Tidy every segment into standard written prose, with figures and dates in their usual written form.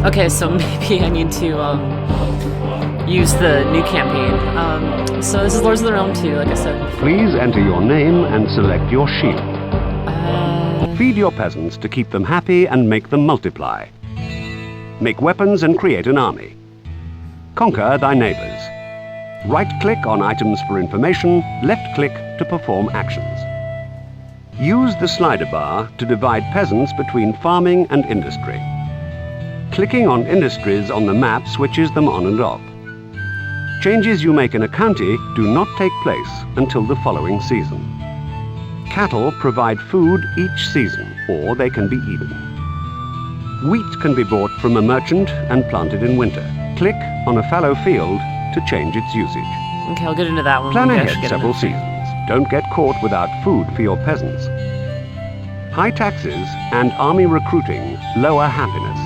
Okay, so maybe I need to use the new campaign. So this is Lords of the Realm 2, like I said. Please enter your name and select your shield. Feed your peasants to keep them happy and make them multiply. Make weapons and create an army. Conquer thy neighbors. Right-click on items for information, left-click to perform actions. Use the slider bar to divide peasants between farming and industry. Clicking on industries on the map switches them on and off. Changes you make in a county do not take place until the following season. Cattle provide food each season, or they can be eaten. Wheat can be bought from a merchant and planted in winter. Click on a fallow field to change its usage. Okay, I'll get into that one. Plan ahead several seasons. Don't get caught without food for your peasants. High taxes and army recruiting lower happiness.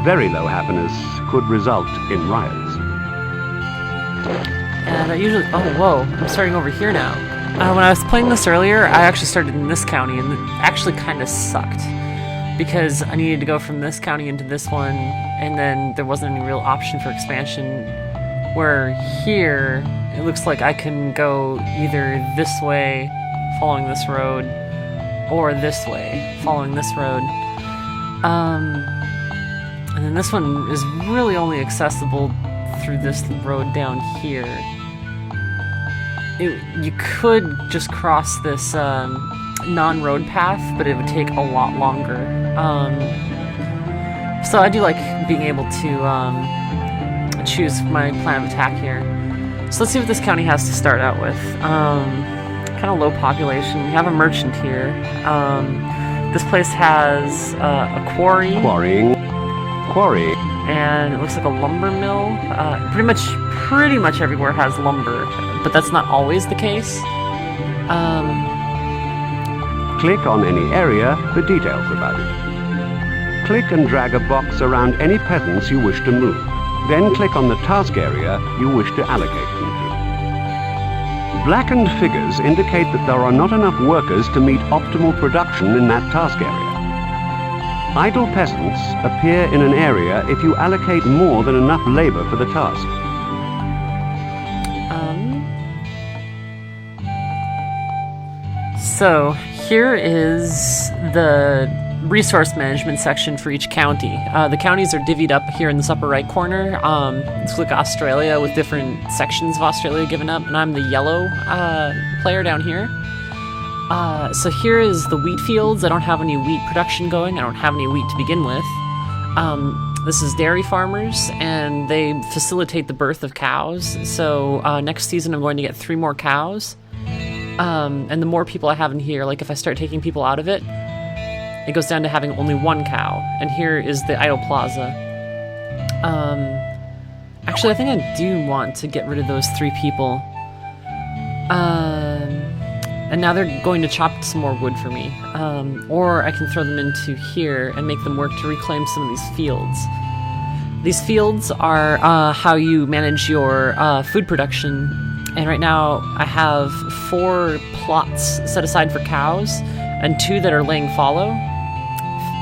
Very low happiness could result in riots. And I usually... Oh, whoa. I'm starting over here now. When I was playing this earlier, I actually started in this county, and it actually kind of sucked. Because I needed to go from this county into this one, and then there wasn't any real option for expansion. Where here, it looks like I can go either this way, following this road, or this way, following this road. And then this one is really only accessible through this road down here. You could just cross this non-road path, but it would take a lot longer. So I do like being able to choose my plan of attack here. So let's see what this county has to start out with. Kind of low population. We have a merchant here. This place has a quarry. Quarry. And it looks like a lumber mill. Pretty much everywhere has lumber, but that's not always the case. Click on any area for details about it. Click and drag a box around any peasants you wish to move. Then click on the task area you wish to allocate them to. Blackened figures indicate that there are not enough workers to meet optimal production in that task area. Idle peasants appear in an area if you allocate more than enough labor for the task. So here is the resource management section for each county. The counties are divvied up here in this upper right corner. It's like Australia with different sections of Australia given up, and I'm the yellow player down here. So here is the wheat fields. I don't have any wheat production going. I don't have any wheat to begin with. This is dairy farmers, and they facilitate the birth of cows. So next season I'm going to get 3 more cows. And the more people I have in here, like if I start taking people out of it, it goes down to having only 1 cow. And here is the idle plaza. Actually, I think I do want to get rid of those 3 people. And now they're going to chop some more wood for me. Or I can throw them into here and make them work to reclaim some of these fields. These fields are how you manage your food production. And right now I have 4 plots set aside for cows and 2 that are laying fallow.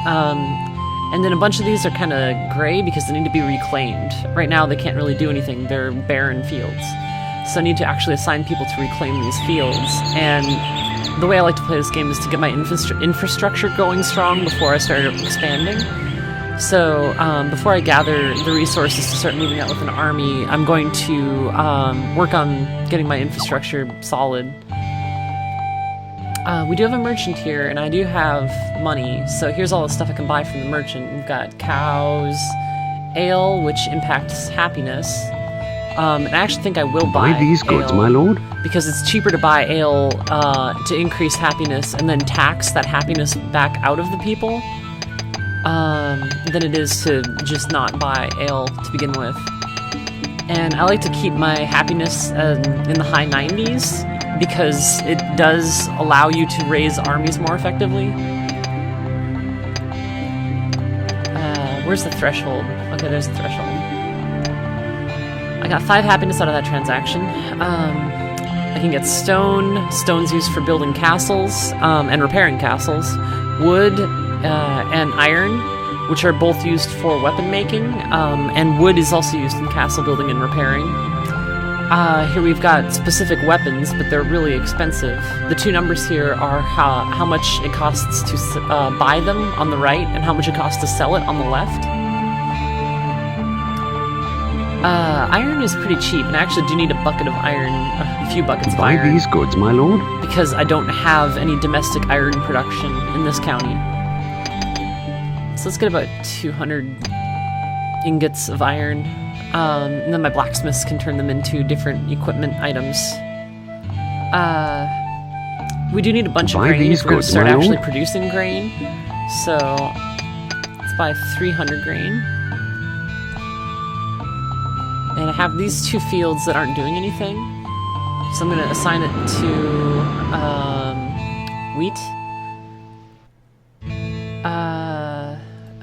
And then a bunch of these are kind of gray because they need to be reclaimed. Right now they can't really do anything. They're barren fields. So I need to actually assign people to reclaim these fields. And the way I like to play this game is to get my infrastructure going strong before I start expanding. So before I gather the resources to start moving out with an army, I'm going to work on getting my infrastructure solid. We do have a merchant here, and I do have money. So here's all the stuff I can buy from the merchant. We've got cows, ale, which impacts happiness. And I actually think I will buy these goods, ale, my lord? because it's cheaper to buy ale to increase happiness and then tax that happiness back out of the people than it is to just not buy ale to begin with. And I like to keep my happiness in the high 90s because it does allow you to raise armies more effectively. Where's the threshold? Okay, there's the threshold. I got 5 happiness out of that transaction. I can get stone. Stone's used for building castles and repairing castles. Wood and iron. which are both used for weapon making, and wood is also used in castle building and repairing. Here we've got specific weapons, but they're really expensive. The two numbers here are how much it costs to buy them on the right and how much it costs to sell it on the left. Iron is pretty cheap, and I actually do need a bucket of iron, a few buckets of iron. Buy these goods, my lord. Because I don't have any domestic iron production in this county. So let's get about 200 ingots of iron. And then my blacksmiths can turn them into different equipment items. We do need a bunch of grain if we're going to start actually producing grain. So let's buy 300 grain. And I have these two fields that aren't doing anything. So I'm going to assign it to wheat.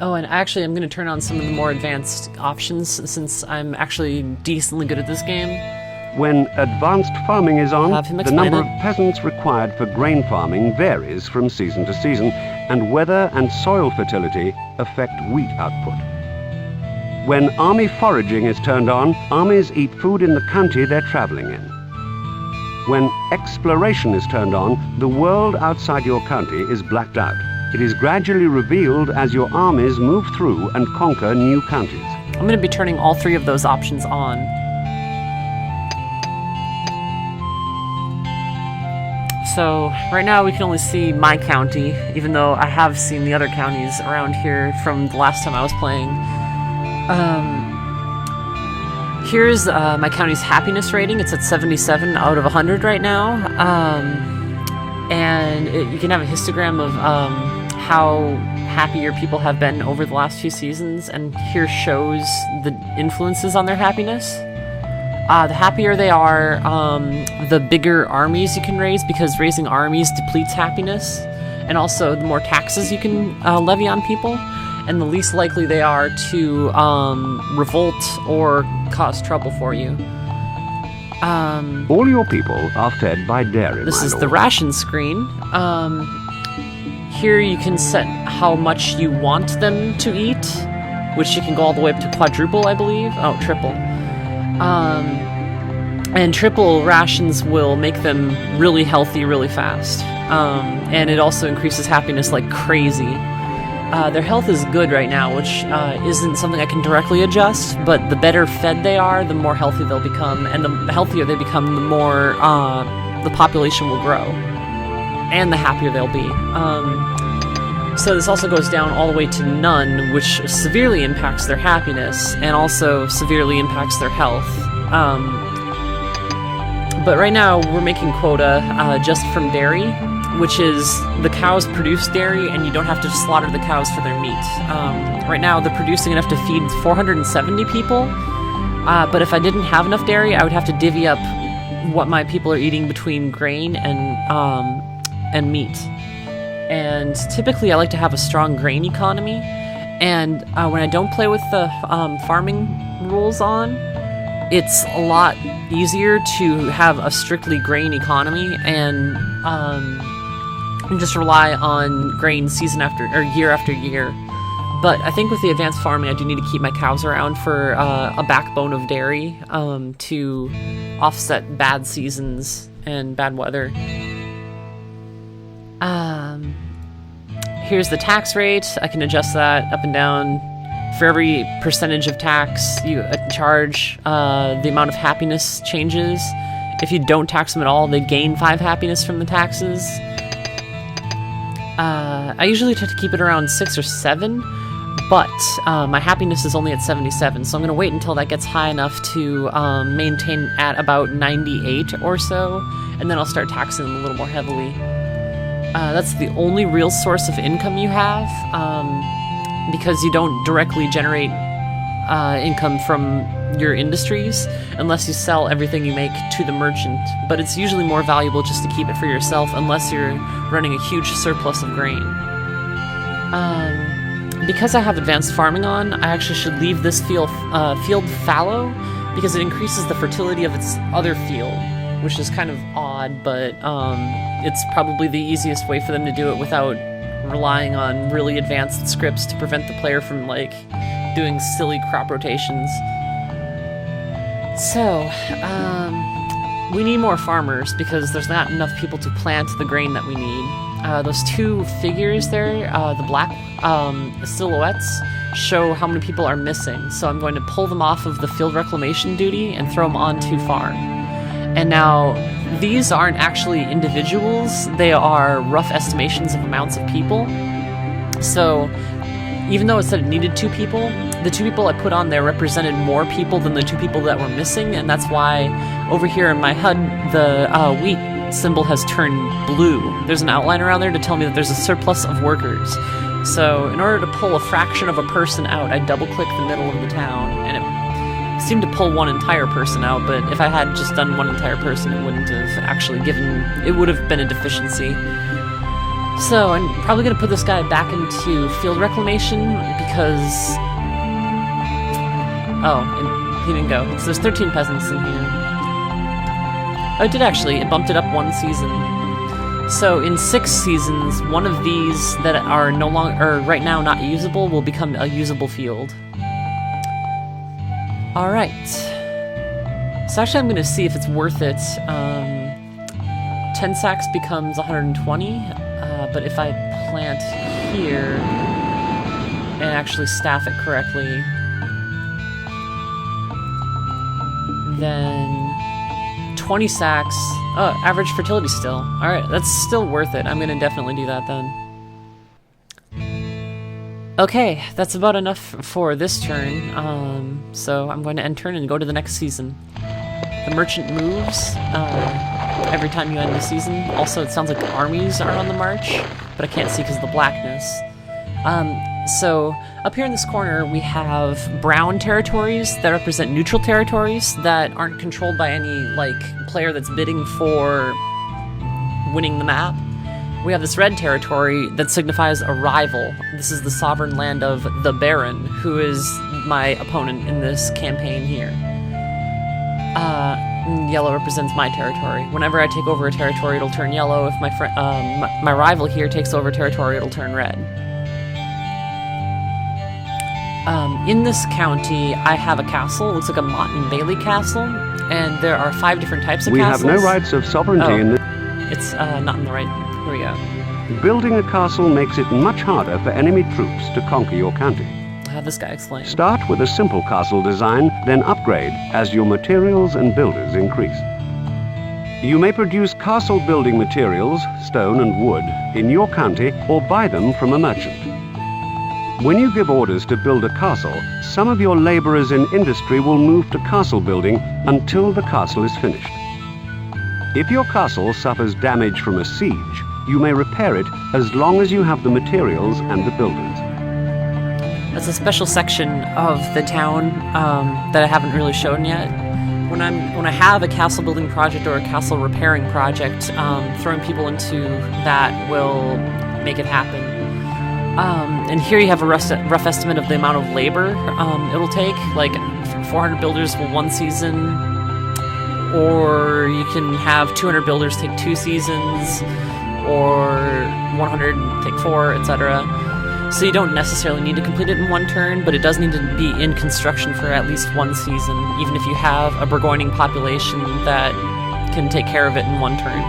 Oh, and actually I'm going to turn on some of the more advanced options since I'm actually decently good at this game. When advanced farming is on, the number it. of peasants required for grain farming varies from season to season, and weather and soil fertility affect wheat output. When army foraging is turned on, armies eat food in the county they're traveling in. When exploration is turned on, the world outside your county is blacked out. It is gradually revealed as your armies move through and conquer new counties. I'm going to be turning all three of those options on. So right now we can only see my county, even though I have seen the other counties around here from the last time I was playing. Here's my county's happiness rating. It's at 77 out of 100 right now. And you can have a histogram of how happy your people have been over the last few seasons, and here shows the influences on their happiness. The happier they are, the bigger armies you can raise, because raising armies depletes happiness, and also the more taxes you can levy on people, and the least likely they are to revolt or cause trouble for you. All your people are fed by dairy. This is the ration screen. Here you can set how much you want them to eat, which you can go all the way up to quadruple, I believe. Oh, triple. And triple rations will make them really healthy really fast. And it also increases happiness like crazy. Their health is good right now, which isn't something I can directly adjust, but the better fed they are, the more healthy they'll become, and the healthier they become, the more the population will grow, and the happier they'll be. So this also goes down all the way to none, which severely impacts their happiness, and also severely impacts their health. But right now, we're making quota just from dairy, which is the cows produce dairy, and you don't have to slaughter the cows for their meat. Right now, they're producing enough to feed 470 people, but if I didn't have enough dairy, I would have to divvy up what my people are eating between grain and meat. And typically, I like to have a strong grain economy, and when I don't play with the farming rules on, it's a lot easier to have a strictly grain economy and just rely on grain season after or year after year. But I think with the advanced farming, I do need to keep my cows around for a backbone of dairy to offset bad seasons and bad weather. Here's the tax rate. I can adjust that up and down. For every percentage of tax you charge, the amount of happiness changes. If you don't tax them at all, they gain 5 happiness from the taxes. I usually try to keep it around 6 or 7, but my happiness is only at 77, so I'm going to wait until that gets high enough to maintain at about 98 or so, and then I'll start taxing them a little more heavily. That's the only real source of income you have, because you don't directly generate income from your industries unless you sell everything you make to the merchant, but it's usually more valuable just to keep it for yourself unless you're running a huge surplus of grain. Because I have advanced farming on, I actually should leave this field fallow because it increases the fertility of its other field, which is kind of odd, but it's probably the easiest way for them to do it without relying on really advanced scripts to prevent the player from, like, doing silly crop rotations. So, we need more farmers because there's not enough people to plant the grain that we need. Those two figures there, the black silhouettes, show how many people are missing. So I'm going to pull them off of the field reclamation duty and throw them onto farm. And now, these aren't actually individuals, they are rough estimations of amounts of people. So, even though it said it needed 2 people, the 2 people I put on there represented more people than the 2 people that were missing, and that's why over here in my HUD, the wheat symbol has turned blue. There's an outline around there to tell me that there's a surplus of workers. So, in order to pull a fraction of a person out, I double-click the middle of the town, and it seemed to pull one entire person out, but if I had just done one entire person, it wouldn't have actually it would have been a deficiency. So I'm probably going to put this guy back into field reclamation because... Oh, and he didn't go. So there's 13 peasants in here. Oh, it did actually. It bumped it up 1 season. So in 6 seasons, one of these that are no longer, or right now not usable, will become a usable field. Alright. So actually I'm going to see if it's worth it. 10 sacks becomes 120, but if I plant here and actually staff it correctly, then 20 sacks. Oh, average fertility still. Alright, that's still worth it. I'm going to definitely do that then. Okay, that's about enough for this turn. So I'm going to end turn and go to the next season. The merchant moves every time you end the season. Also, it sounds like armies are on the march, but I can't see because of the blackness. So up here in this corner, we have brown territories that represent neutral territories that aren't controlled by any, like, player that's bidding for winning the map. We have this red territory that signifies a rival. This is the sovereign land of the Baron, who is my opponent in this campaign here. Yellow represents my territory. Whenever I take over a territory, it'll turn yellow. If my rival here takes over territory, it'll turn red. In this county, I have a castle. It looks like a Mott and Bailey castle, and there are 5 different types of castles. We have no rights of sovereignty in this. It's not in the right. Here we go. Building a castle makes it much harder for enemy troops to conquer your county. I'll have this guy explain. Start with a simple castle design, then upgrade as your materials and builders increase. You may produce castle building materials, stone and wood, in your county or buy them from a merchant. When you give orders to build a castle, some of your laborers in industry will move to castle building until the castle is finished. If your castle suffers damage from a siege, you may repair it as long as you have the materials and the builders. That's a special section of the town that I haven't really shown yet. When I have a castle building project or a castle repairing project, throwing people into that will make it happen. And here you have a rough estimate of the amount of labor it'll take. Like 400 builders will 1 season, or you can have 200 builders take 2 seasons, or 100 take 4, etc. So you don't necessarily need to complete it in 1 turn, but it does need to be in construction for at least 1 season, even if you have a burgoyning population that can take care of it in 1 turn.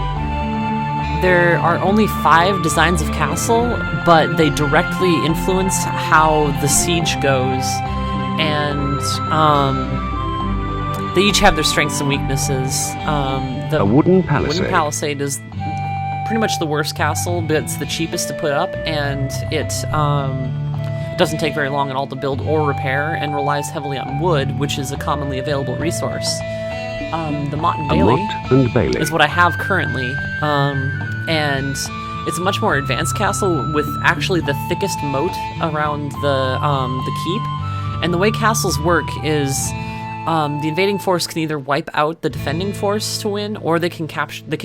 There are only 5 designs of castle, but they directly influence how the siege goes, and they each have their strengths and weaknesses. A wooden palisade. Wooden palisade is pretty much the worst castle, but it's the cheapest to put up, and it doesn't take very long at all to build or repair, and relies heavily on wood, which is a commonly available resource. The Mott and Bailey is what I have currently, and it's a much more advanced castle with actually the thickest moat around the keep. And the way castles work is the invading force can either wipe out the defending force to win, or they can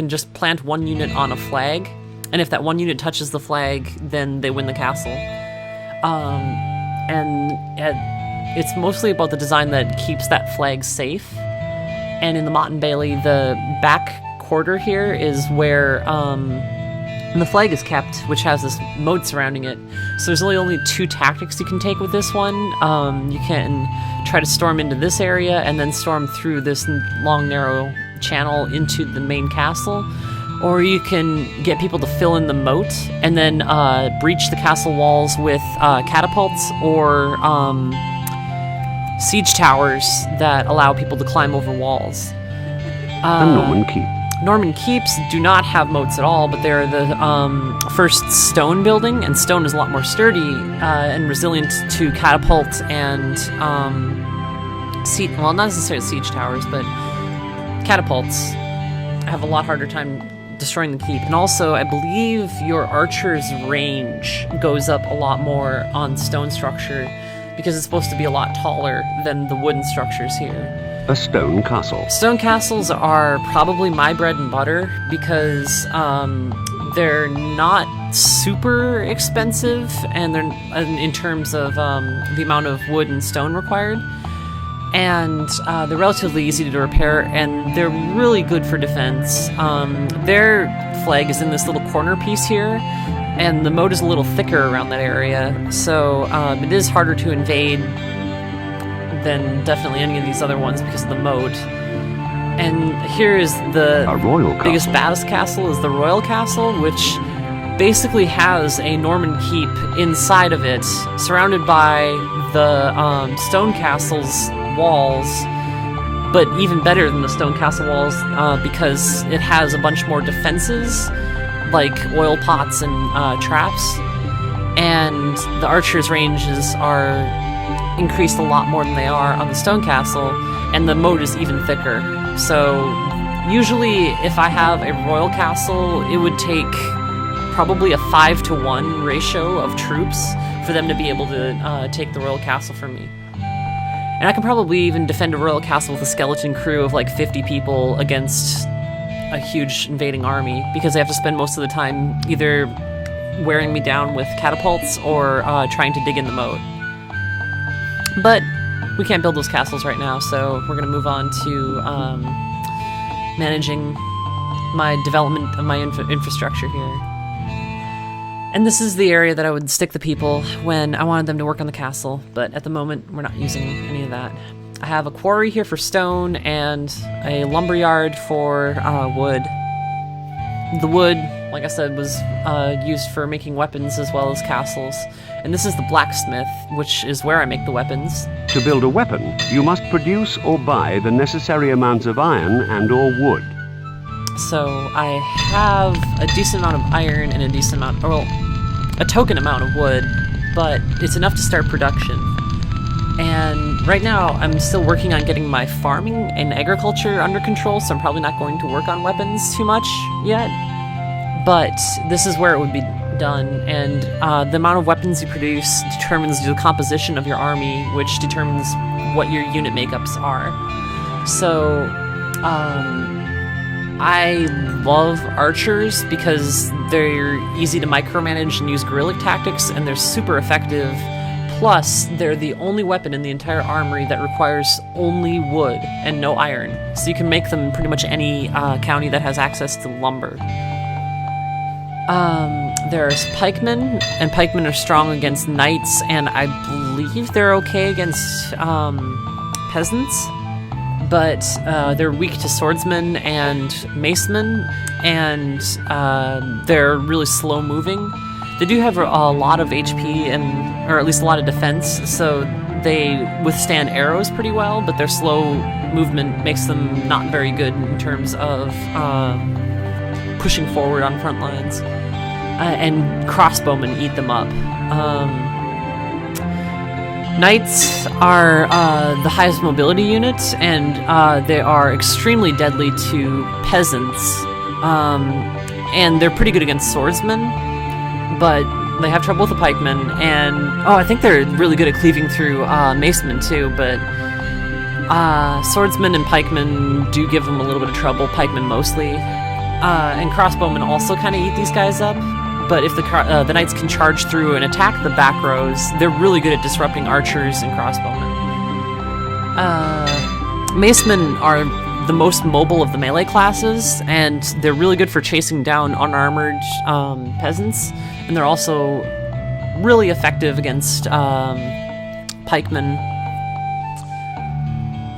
just plant 1 unit on a flag, and if that 1 unit touches the flag, then they win the castle. It's mostly about the design that keeps that flag safe. And in the Mott and Bailey, the back quarter here is where And the flag is kept, which has this moat surrounding it. So there's only 2 tactics you can take with this one. You can try to storm into this area and then storm through this long, narrow channel into the main castle. Or you can get people to fill in the moat and then breach the castle walls with catapults or siege towers that allow people to climb over walls. A Norman keep. Norman keeps do not have moats at all, but they're the first stone building, and stone is a lot more sturdy and resilient to catapult and not necessarily siege towers, but catapults have a lot harder time destroying the keep. And also, I believe your archer's range goes up a lot more on stone structure because it's supposed to be a lot taller than the wooden structures here. A stone castle. Stone castles are probably my bread and butter because they're not super expensive, and they're in terms of the amount of wood and stone required, and they're relatively easy to repair, and they're really good for defense. Their flag is in this little corner piece here, and the moat is a little thicker around that area, so it is harder to invade than definitely any of these other ones because of the moat. And here is the biggest, baddest castle is the Royal Castle, which basically has a Norman keep inside of it, surrounded by the stone castle's walls, but even better than the stone castle walls because it has a bunch more defenses, like oil pots and traps, and the archer's ranges are increased a lot more than they are on the stone castle, and the moat is even thicker. So usually if I have a royal castle, it would take probably a 5-to-1 ratio of troops for them to be able to take the royal castle from me. And I can probably even defend a royal castle with a skeleton crew of like 50 people against a huge invading army, because they have to spend most of the time either wearing me down with catapults or trying to dig in the moat. But we can't build those castles right now, so we're going to move on to managing my development of my infrastructure here. And this is the area that I would stick the people when I wanted them to work on the castle, but at the moment we're not using any of that. I have a quarry here for stone and a lumberyard for wood. The wood, like I said, was used for making weapons as well as castles. And this is the blacksmith, which is where I make the weapons. To build a weapon, you must produce or buy the necessary amounts of iron and or wood. So I have a decent amount of iron and a decent amount, a token amount of wood, but it's enough to start production. And right now, I'm still working on getting my farming and agriculture under control, so I'm probably not going to work on weapons too much yet. But this is where it would be done, and the amount of weapons you produce determines the composition of your army, which determines what your unit makeups are. So, I love archers because they're easy to micromanage and use guerrilla tactics, and they're super effective. Plus, they're the only weapon in the entire armory that requires only wood and no iron. So you can make them in pretty much any county that has access to lumber. There's pikemen, and pikemen are strong against knights, and I believe they're okay against peasants. But they're weak to swordsmen and macemen, and they're really slow moving. They do have a lot of HP, or at least a lot of defense, so they withstand arrows pretty well, but their slow movement makes them not very good in terms of pushing forward on front lines. And crossbowmen eat them up. Knights are the highest mobility unit, and they are extremely deadly to peasants. And they're pretty good against swordsmen, but they have trouble with the pikemen, and I think they're really good at cleaving through macemen too, but swordsmen and pikemen do give them a little bit of trouble, pikemen mostly. And crossbowmen also kind of eat these guys up. But if the knights can charge through and attack the back rows, they're really good at disrupting archers and crossbowmen. Macemen are the most mobile of the melee classes, and they're really good for chasing down unarmored peasants, and they're also really effective against pikemen.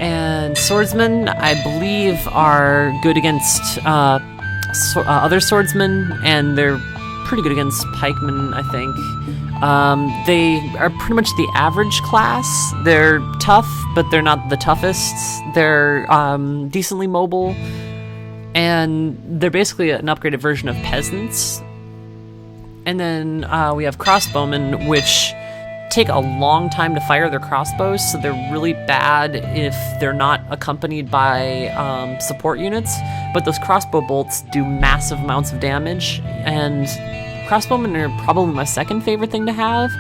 And swordsmen, I believe, are good against other swordsmen, and they're pretty good against pikemen, I think. They are pretty much the average class. They're tough, but they're not the toughest. They're decently mobile, and they're basically an upgraded version of peasants. And then we have crossbowmen, which take a long time to fire their crossbows, so they're really bad if they're not accompanied by support units. But those crossbow bolts do massive amounts of damage, and crossbowmen are probably my second favorite thing to have,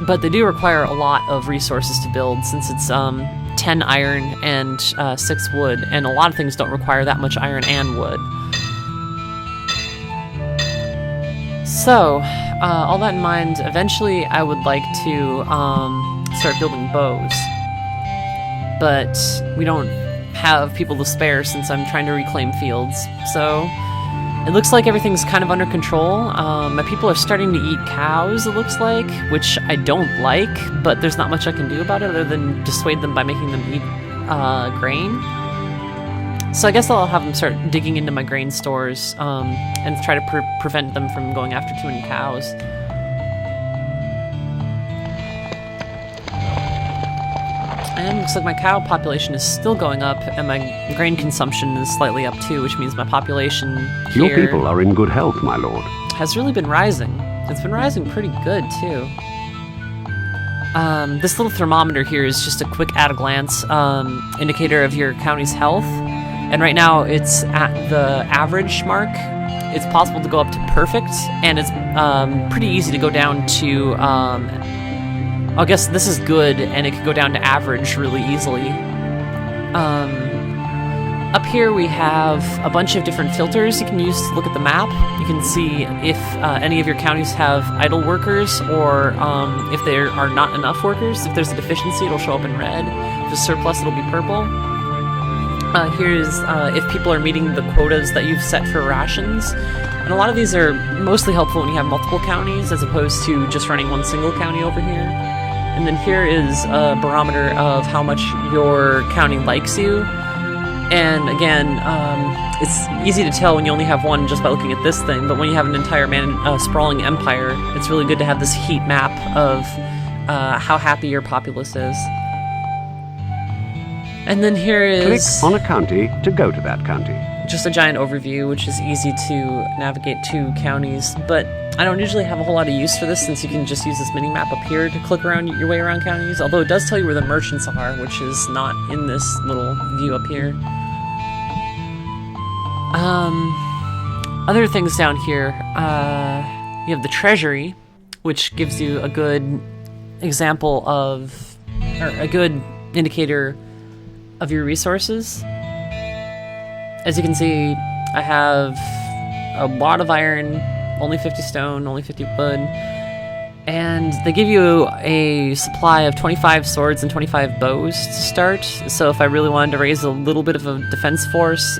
but they do require a lot of resources to build, since it's 10 iron and 6 wood, and a lot of things don't require that much iron and wood. So, all that in mind, eventually I would like to start building bows, but we don't have people to spare since I'm trying to reclaim fields, so it looks like everything's kind of under control. My people are starting to eat cows, it looks like, which I don't like, but there's not much I can do about it other than dissuade them by making them eat grain. So I guess I'll have them start digging into my grain stores and try to prevent them from going after too many cows. And looks like my cow population is still going up, and my grain consumption is slightly up too, which means my population here Your people are in good health, my lord. has really been rising. It's been rising pretty good too. This little thermometer here is just a quick at-a-glance indicator of your county's health. And right now it's at the average mark. It's possible to go up to perfect, and it's pretty easy to go down to, I guess this is good, and it could go down to average really easily. Up here we have a bunch of different filters you can use to look at the map. You can see if any of your counties have idle workers, or if there are not enough workers. If there's a deficiency, it'll show up in red. If there's surplus, it'll be purple. Here's if people are meeting the quotas that you've set for rations. And a lot of these are mostly helpful when you have multiple counties, as opposed to just running one single county over here. And then here is a barometer of how much your county likes you. And again, it's easy to tell when you only have one just by looking at this thing, but when you have an entire sprawling empire, it's really good to have this heat map of how happy your populace is. And then here is Click on a county to go to that county. just a giant overview, which is easy to navigate to counties, but I don't usually have a whole lot of use for this, since you can just use this mini-map up here to click around your way around counties, although it does tell you where the merchants are, which is not in this little view up here. Other things down here, you have the treasury, which gives you a good example of, or a good indicator of your resources. As you can see, I have a lot of iron, only 50 stone, only 50 wood, and they give you a supply of 25 swords and 25 bows to start. So if I really wanted to raise a little bit of a defense force,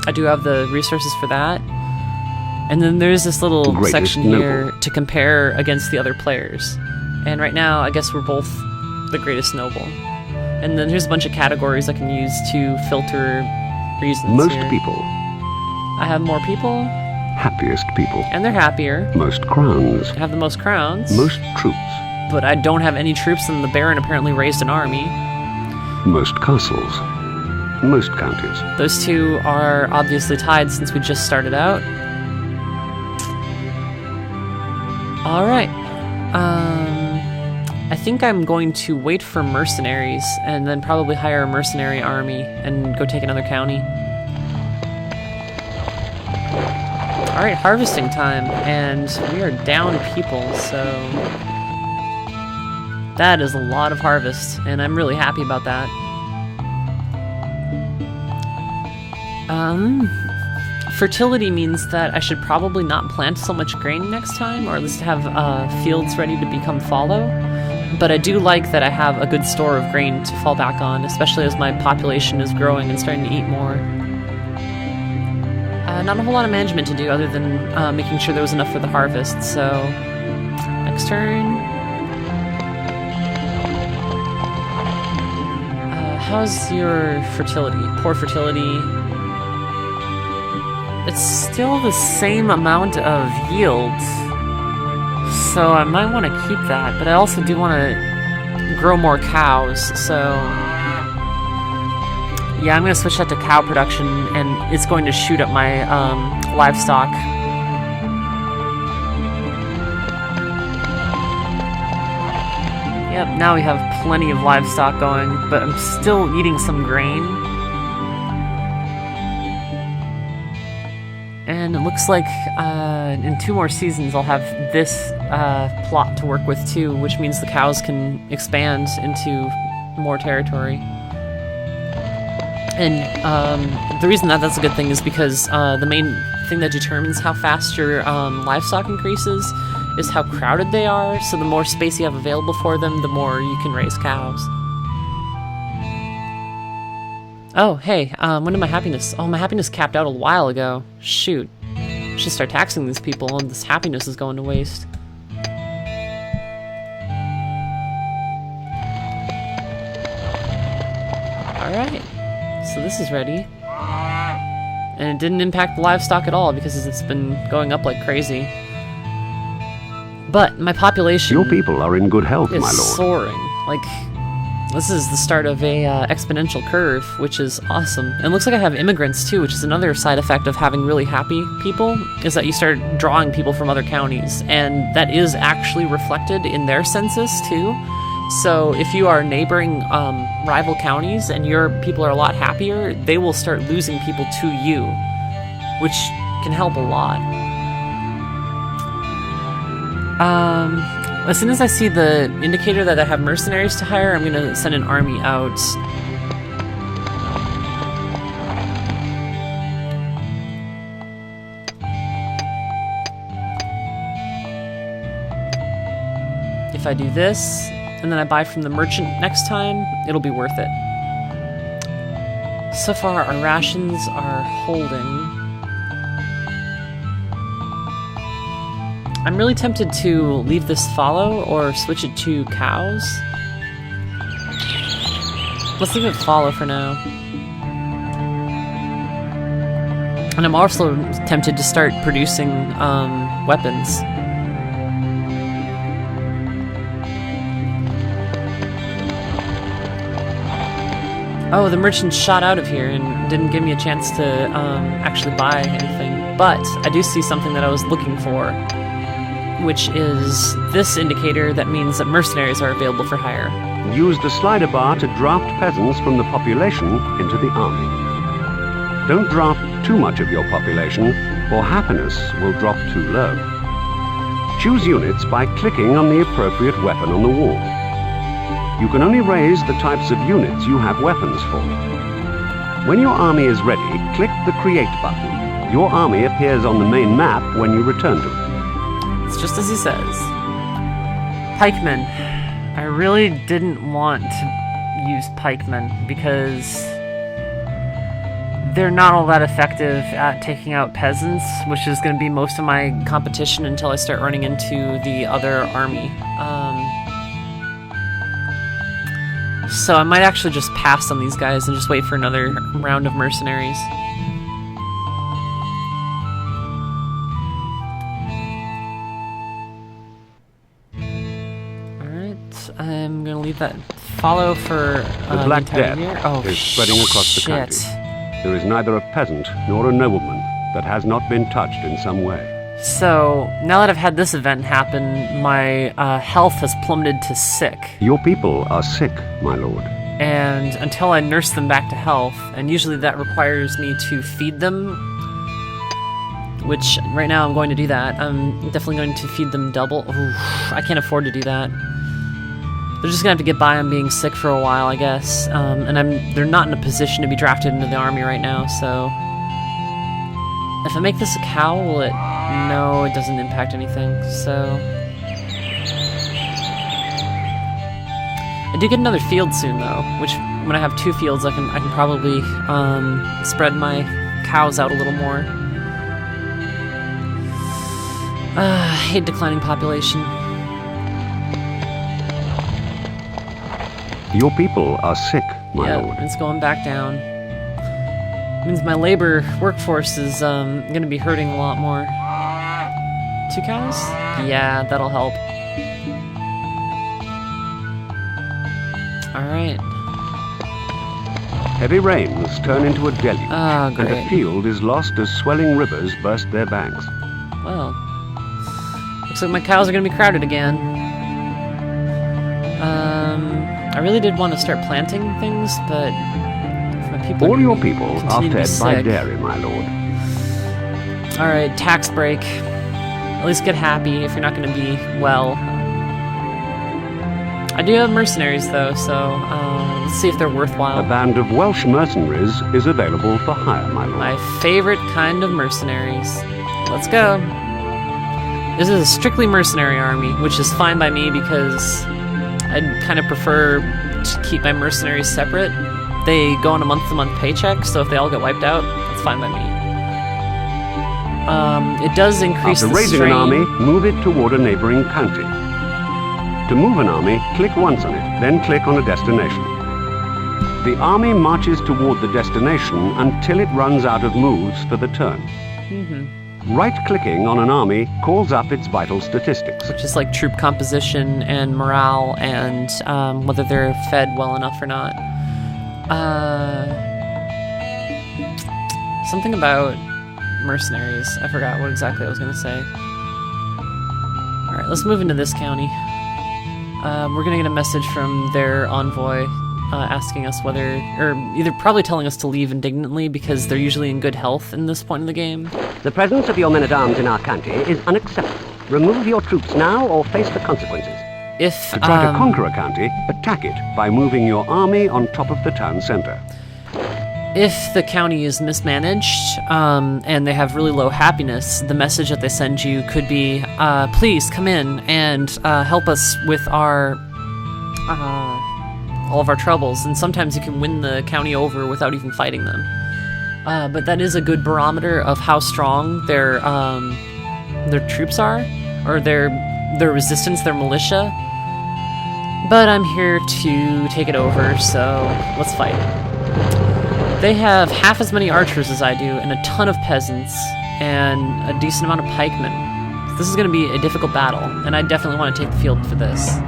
I do have the resources for that. And then there's this little section here to compare against the other players. And right now, I guess we're both the greatest noble. And then here's a bunch of categories I can use to filter reasons Most here. people. I have more people, Happiest people. and they're happier. Most crowns. I have the most crowns, Most troops. but I don't have any troops, and the Baron apparently raised an army. Most castles. Most counties. Those two are obviously tied since we just started out. Alright. I think I'm going to wait for mercenaries and then probably hire a mercenary army and go take another county. Alright, harvesting time, and we are down people, so that is a lot of harvest, and I'm really happy about that. Fertility means that I should probably not plant so much grain next time, or at least have fields ready to become fallow. But I do like that I have a good store of grain to fall back on, especially as my population is growing and starting to eat more. Not a whole lot of management to do other than making sure there was enough for the harvest, so... Next turn. How's your fertility? Poor fertility. It's still the same amount of yield, so I might want to keep that, but I also do want to grow more cows, so... Yeah, I'm going to switch that to cow production, and it's going to shoot up my livestock. Yep, now we have plenty of livestock going, but I'm still eating some grain. And it looks like in 2 more seasons I'll have this plot to work with too, which means the cows can expand into more territory. And the reason that that's a good thing is because the main thing that determines how fast your livestock increases is how crowded they are, so the more space you have available for them, the more you can raise cows. Oh, hey, when did my happiness... Oh, my happiness capped out a while ago. Shoot. Should start taxing these people, and this happiness is going to waste. Alright. So this is ready. And it didn't impact the livestock at all, because it's been going up like crazy. But my population... Your people are in good health, my lord. ...is soaring. Like... This is the start of a exponential curve, which is awesome. And it looks like I have immigrants too, which is another side effect of having really happy people, is that you start drawing people from other counties. And that is actually reflected in their census too. So if you are neighboring rival counties and your people are a lot happier, they will start losing people to you, which can help a lot. As soon as I see the indicator that I have mercenaries to hire, I'm going to send an army out. If I do this, and then I buy from the merchant next time, it'll be worth it. So far, our rations are holding. I'm really tempted to leave this fallow or switch it to cows. Let's leave it fallow for now. And I'm also tempted to start producing weapons. Oh, the merchant shot out of here and didn't give me a chance to actually buy anything. But I do see something that I was looking for, which is this indicator that means that mercenaries are available for hire. Use the slider bar to draft peasants from the population into the army. Don't draft too much of your population, or happiness will drop too low. Choose units by clicking on the appropriate weapon on the wall. You can only raise the types of units you have weapons for. When your army is ready, click the Create button. Your army appears on the main map when you return to it. Just as he says. Pikemen. I really didn't want to use pikemen because they're not all that effective at taking out peasants, which is going to be most of my competition until I start running into the other army. So I might actually just pass on these guys and just wait for another round of mercenaries. I'm gonna leave that follow for the Black Death is spreading across the country. There is neither a peasant nor a nobleman that has not been touched in some way. So now that I've had this event happen, my health has plummeted to sick. Your people are sick, my lord. And until I nurse them back to health, and usually that requires me to feed them, which right now I'm going to do that. I'm definitely going to feed them double. Oof, I can't afford to do that. They're just gonna have to get by on being sick for a while, I guess. And they're not in a position to be drafted into the army right now, so... If I make this a cow, will it... No, it doesn't impact anything, so... I do get another field soon, though, which when I have 2 fields, I can probably spread my cows out a little more. I hate declining population. Your people are sick, my lord. It's going back down. Means my labor workforce is going to be hurting a lot more. 2 cows? Yeah, that'll help. Alright. Heavy rains turn into a deluge, Oh, great. and a field is lost as swelling rivers burst their banks. Well, looks like my cows are going to be crowded again. I really did want to start planting things, but if my people All your people are continue to be fed by sick. dairy, my lord. Alright, tax break. At least get happy if you're not going to be well. I do have mercenaries, though, so let's see if they're worthwhile. A band of Welsh mercenaries is available for hire, my lord. My favorite kind of mercenaries. Let's go. This is a strictly mercenary army, which is fine by me because I'd kind of prefer to keep my mercenaries separate. They go on a month-to-month paycheck, so if they all get wiped out, that's fine by me. It does increase After the raising strain. an army, move it toward a neighboring county. To move an army, click once on it, then click on a destination. The army marches toward the destination until it runs out of moves for the turn. Right-clicking on an army calls up its vital statistics. Which is like troop composition and morale and whether they're fed well enough or not. Something about mercenaries. I forgot what exactly I was going to say. Alright, let's move into this county. We're going to get a message from their envoy asking us whether, or either probably telling us to leave indignantly because they're usually in good health in this point in the game. The presence of your men-at-arms in our county is unacceptable. Remove your troops now or face the consequences. If To try to conquer a county, attack it by moving your army on top of the town center. If the county is mismanaged and they have really low happiness, the message that they send you could be, please come in and help us with our all of our troubles. And sometimes you can win the county over without even fighting them. But that is a good barometer of how strong their troops are, or their resistance, their militia. But I'm here to take it over, so let's fight. They have half as many archers as I do, and a ton of peasants, and a decent amount of pikemen. This is going to be a difficult battle, and I definitely want to take the field for this.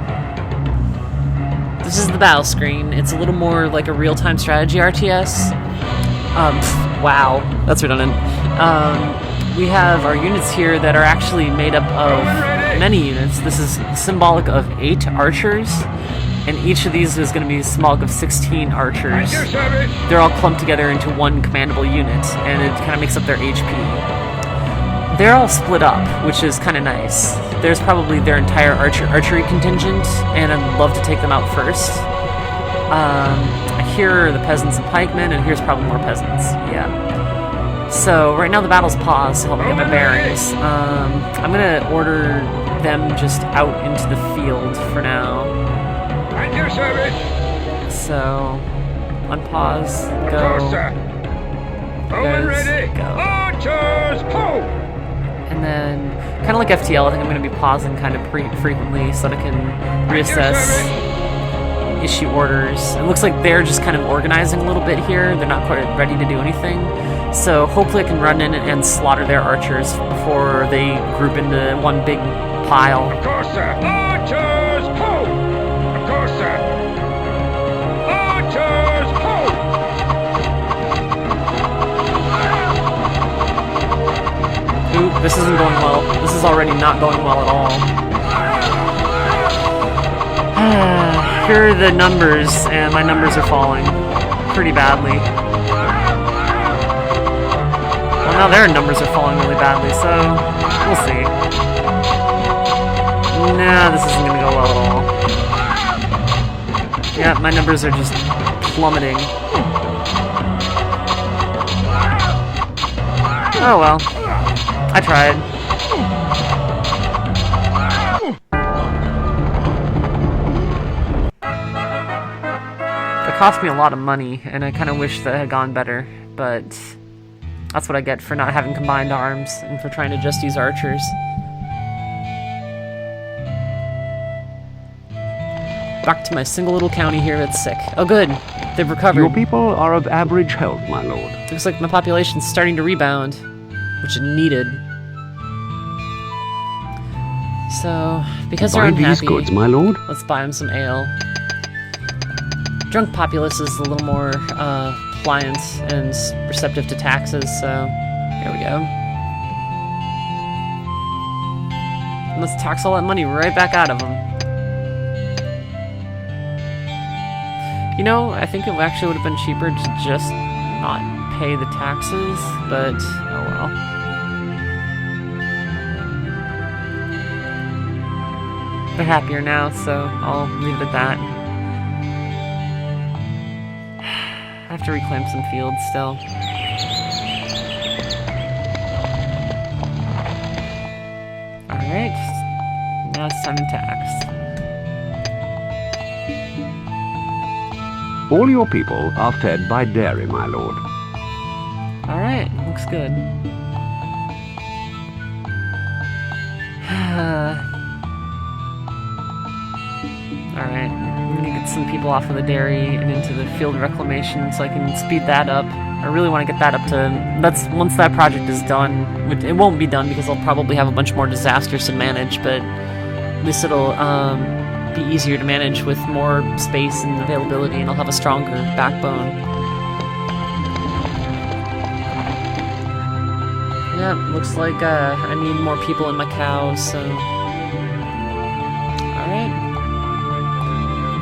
This is the battle screen. It's a little more like a real-time strategy RTS. Wow, that's redundant. We have our units here that are actually made up of many units. This is symbolic of 8 archers. And each of these is going to be symbolic of 16 archers. They're all clumped together into one commandable unit, and it kind of makes up their HP. They're all split up, which is kind of nice. There's probably their entire archery contingent, and I'd love to take them out first. Here are the peasants and pikemen, and here's probably more peasants. Yeah. So right now the battle's paused to help me get my bearings. I'm going to order them just out into the field for now. So, unpause, go, go. Archers, ho! And then, kind of like FTL, I think I'm going to be pausing kind of frequently so that I can reassess, issue orders. It looks like they're just kind of organizing a little bit here. They're not quite ready to do anything. So hopefully I can run in and slaughter their archers before they group into one big pile. Of course, sir. Archers, ho! Of course, sir. Archers, ho! Ooh, this isn't going well. This is already not going well at all. Here are the numbers, and my numbers are falling pretty badly. Well, now their numbers are falling really badly, so we'll see. Nah, this isn't going to go well at all. Yeah, my numbers are just plummeting. Oh well. I tried. cost me a lot of money, and I kind of wish that had gone better, but that's what I get for not having combined arms and for trying to just use archers. Back to my single little county here that's sick. Oh good, they've recovered. Your people are of average health, my lord. Looks like my population's starting to rebound, which it needed. So, because they're Buy unhappy, these goods, my lord. let's buy them some ale. Drunk populace is a little more pliant and receptive to taxes, so here we go. And let's tax all that money right back out of them. You know, I think it actually would have been cheaper to just not pay the taxes, but oh well. They're happier now, so I'll leave it at that. I have to reclaim some fields still. Alright, now it's time to tax. All your people are fed by dairy, my lord. Alright, looks good. Alright, I'm gonna get some people off of the dairy and into the field reclamation so I can speed that up. I really want to get that up to... once that project is done. It won't be done because I'll probably have a bunch more disasters to manage, but at least it'll be easier to manage with more space and availability, and I'll have a stronger backbone. Yeah, looks like I need more people in my cows, so... Alright.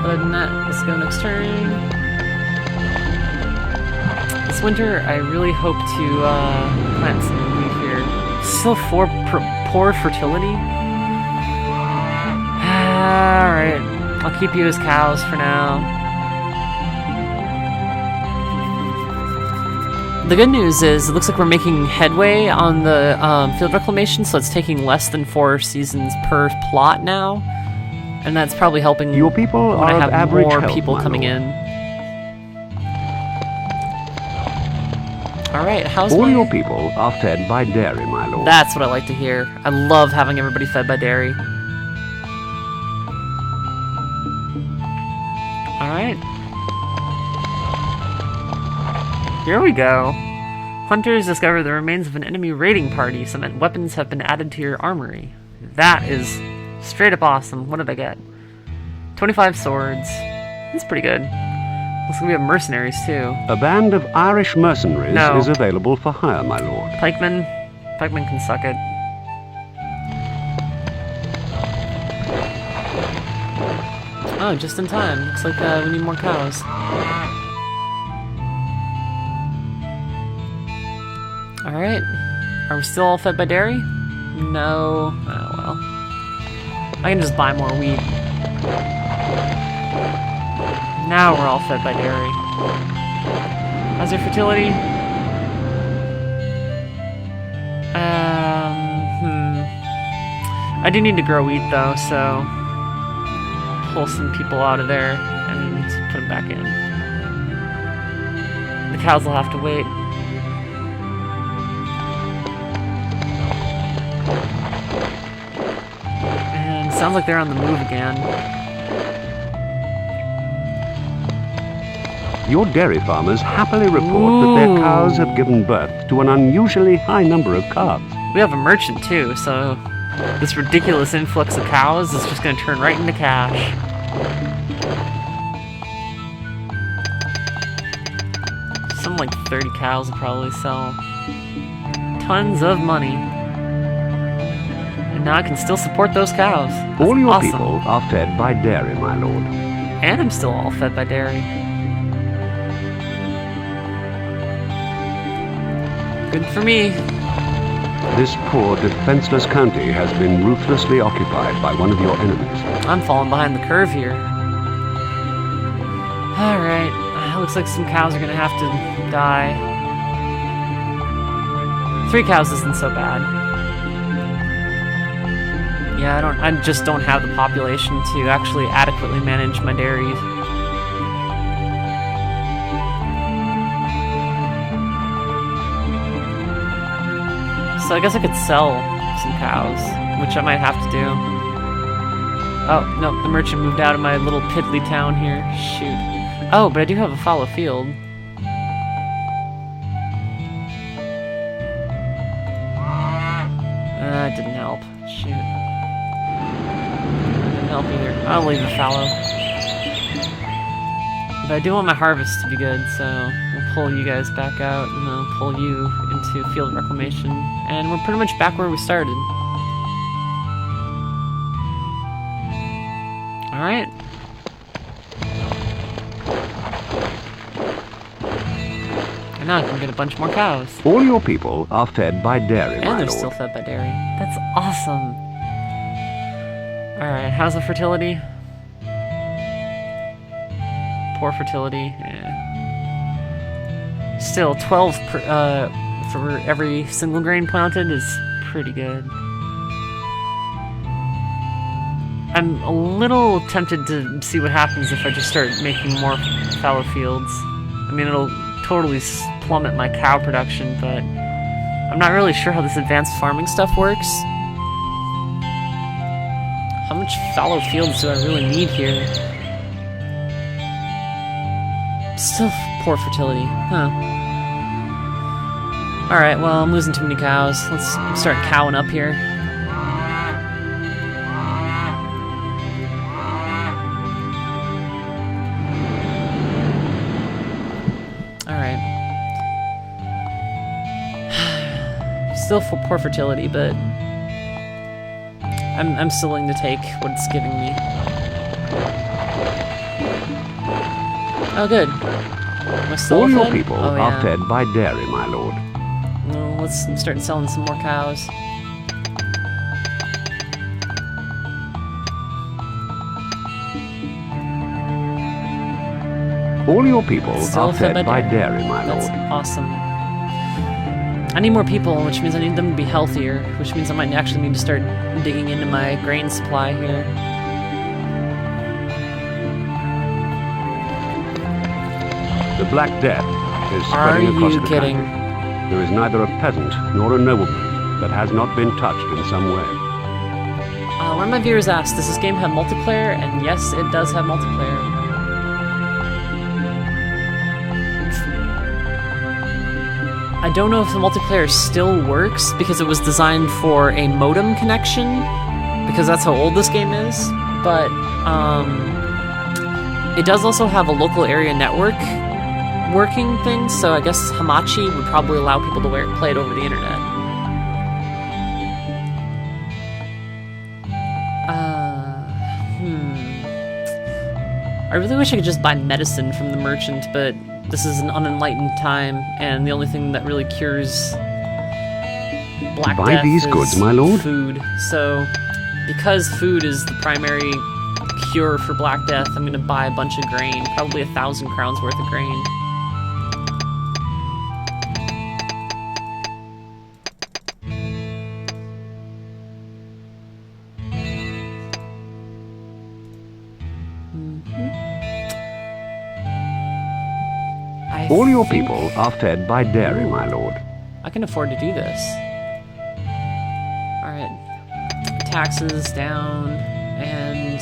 Other than that, let's go next turn. This winter, I really hope to plant some wheat here. Still poor fertility? Alright, I'll keep you as cows for now. The good news is, it looks like we're making headway on the field reclamation, so it's taking less than 4 seasons per plot now. And that's probably helping Your people when are I of have average more health, people my coming lord. in. Alright, how's All my... your people are fed by dairy, my lord. That's what I like to hear. I love having everybody fed by dairy. Alright. Here we go. Hunters discover the remains of an enemy raiding party. Some weapons have been added to your armory. That is straight up awesome. What did I get? 25 swords. That's pretty good. Looks like we have mercenaries too. A band of Irish mercenaries No. is available for hire, my lord. Pikeman can suck it. Oh, just in time. Looks like we need more cows. Alright. Are we still all fed by dairy? No. Oh well. I can just buy more wheat. Now we're all fed by dairy. How's your fertility? I do need to grow wheat though, so pull some people out of there and put them back in. The cows will have to wait. And it sounds like they're on the move again. Your dairy farmers happily report that their cows have given birth to an unusually high number of calves. We have a merchant too, so this ridiculous influx of cows is just going to turn right into cash. Something like 30 cows will probably sell. Tons of money. And now I can still support those cows. That's All your awesome. people are fed by dairy, my lord. And I'm still all fed by dairy. Good for me. This poor, defenseless county has been ruthlessly occupied by one of your enemies. I'm falling behind the curve here. Alright, looks like some cows are gonna have to die. 3 cows isn't so bad. Yeah, I just don't have the population to actually adequately manage my dairy. So I guess I could sell some cows, which I might have to do. Oh, no, the merchant moved out of my little piddly town here. Shoot. Oh, but I do have a fallow field. That didn't help. Shoot. Didn't help either. I'll leave it fallow. But I do want my harvest to be good, so we'll pull you guys back out, and I'll pull you into field reclamation. And we're pretty much back where we started. Alright. And now I can get a bunch more cows. All your people are fed by dairy, And my they're lord. still fed by dairy. That's awesome. Alright, how's the fertility? Poor fertility. Yeah. Still, 12 for every single grain planted is pretty good. I'm a little tempted to see what happens if I just start making more fallow fields. I mean, it'll totally plummet my cow production, but I'm not really sure how this advanced farming stuff works. How much fallow fields do I really need here? Still poor fertility, huh? Alright, well, I'm losing too many cows. Let's start cowing up here. Alright. Still poor fertility, but I'm still willing to take what it's giving me. Oh, good. Am I still All your fed? people Oh, are yeah. fed by dairy, my lord. Well, let's start selling some more cows. All your people Still are fed by dairy, my That's lord. awesome. I need more people, which means I need them to be healthier, which means I might actually need to start digging into my grain supply here. The Black Death is Are spreading across you the kidding? country. There is neither a peasant nor a nobleman that has not been touched in some way. One of my viewers asked, does this game have multiplayer? And yes, it does have multiplayer. I don't know if the multiplayer still works because it was designed for a modem connection, because that's how old this game is, but it does also have a local area network working thing, so I guess Hamachi would probably allow people to play it over the internet. I really wish I could just buy medicine from the merchant, but this is an unenlightened time, and the only thing that really cures Black Buy Death these is goods, my lord? food. So, because food is the primary cure for Black Death, I'm gonna buy a bunch of grain, probably 1,000 crowns worth of grain. All your people are fed by dairy, my lord. I can afford to do this. Alright. Taxes down, and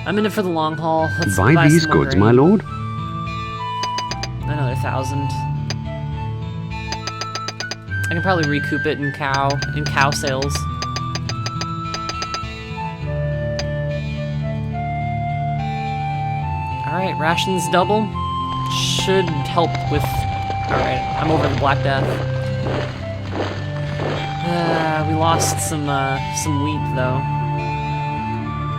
I'm in it for the long haul. Let's Buy these some more goods, grain. my lord. Another 1,000. I can probably recoup it in cow sales. Alright, rations double. Should help with... Alright, I'm over the Black Death. We lost some wheat, though.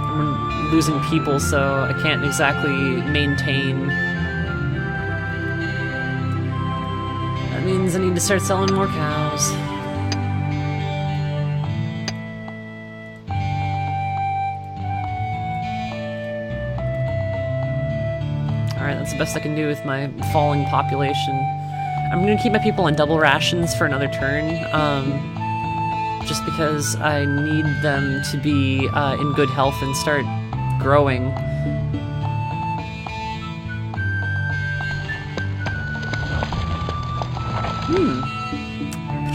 And we're losing people, so I can't exactly maintain. That means I need to start selling more cows. Alright, that's the best I can do with my falling population. I'm gonna keep my people on double rations for another turn, just because I need them to be in good health and start growing.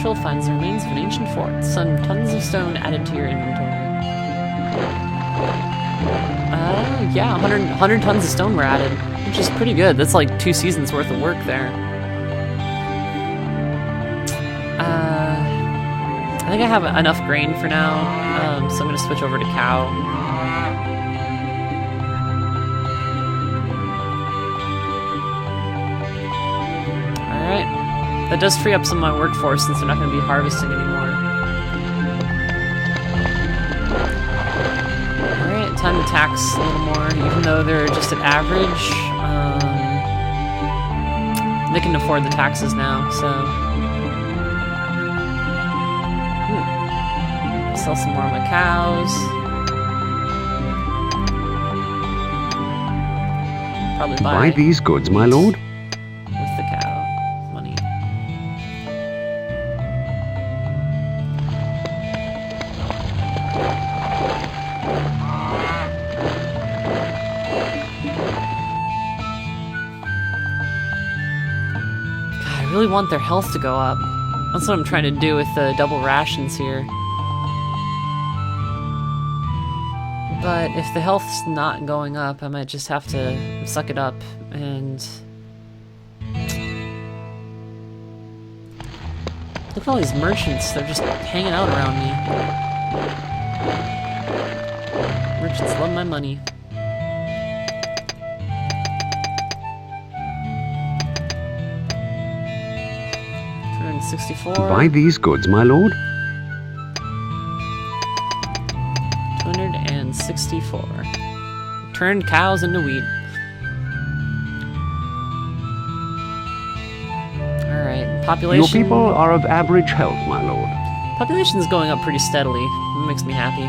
tool finds the remains of an ancient fort. Some tons of stone added to your inventory. Yeah, 100 tons of stone were added, which is pretty good. That's like 2 seasons worth of work there. I think I have enough grain for now, so I'm going to switch over to cow. Alright. That does free up some of my workforce since they're not going to be harvesting anymore. Alright, time to tax a little more, even though they're just at average. They can afford the taxes now, so... Sell some more of my cows. Probably buy these goods, my lord. With the cow money. God, I really want their health to go up. That's what I'm trying to do with the double rations here. But if the health's not going up, I might just have to suck it up and... Look at all these merchants, they're just hanging out around me. Merchants love my money. $264. Buy these goods, my lord. 264. Turned cows into wheat. Alright, population... Your people are of average health, my lord. Population's going up pretty steadily. It makes me happy.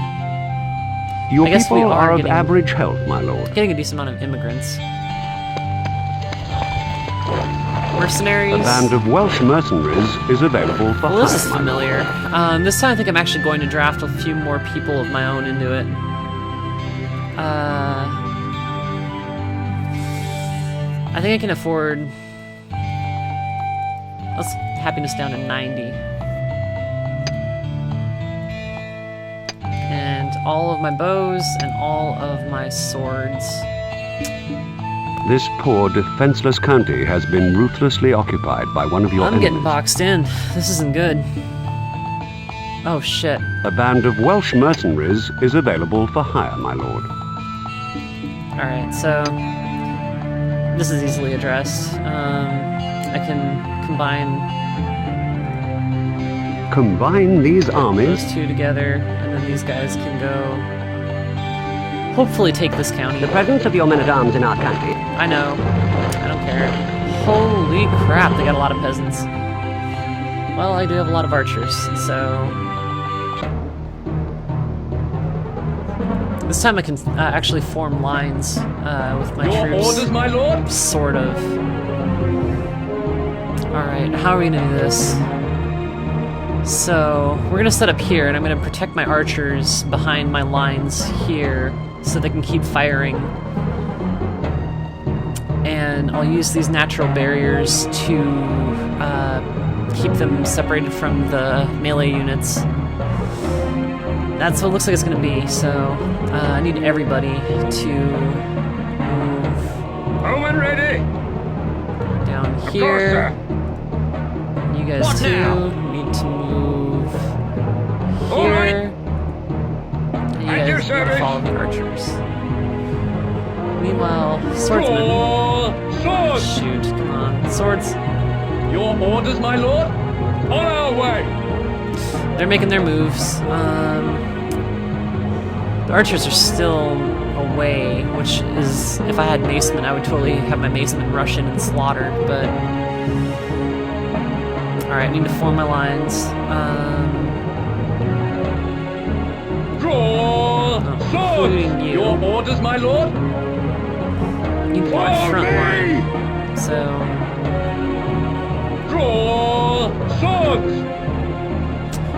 Your I guess we people are of getting- average health, my lord. Getting a decent amount of immigrants. Mercenaries. A band of Welsh mercenaries is available for Well, this is hire, my lord. familiar. This time I think I'm actually going to draft a few more people of my own into it. I think I can afford... Let's happiness down to 90. And all of my bows and all of my swords. This poor, defenseless county has been ruthlessly occupied by one of your I'm enemies. getting boxed in. This isn't good. Oh, shit. A band of Welsh mercenaries is available for hire, my lord. Alright, so... This is easily addressed. I can Combine these armies. those two together, and then these guys can go... Hopefully take this county. The presence of your men-at-arms in our country. I know. I don't care. Holy crap, they got a lot of peasants. Well, I do have a lot of archers, so... This time I can actually form lines with my Your troops. orders, my lord? Sort of. Alright, how are we gonna do this? So, we're gonna set up here, and I'm gonna protect my archers behind my lines here, so they can keep firing. And I'll use these natural barriers to keep them separated from the melee units. That's what it looks like it's gonna be, so I need everybody to move Home and ready. down Of course, here. sir. You guys What too now? need to move All here. right. And you At your guys need to service. follow the archers. Meanwhile, swordsmen. Draw swords. Shoot, come on. Swords. Your orders, my lord? On our way. They're making their moves. The archers are still away, which is, if I had macemen, I would totally have my macemen rush in and slaughter, but... Alright, I need to form my lines. Draw swords. including you. Your orders, my lord? You need my front line. So... Draw swords.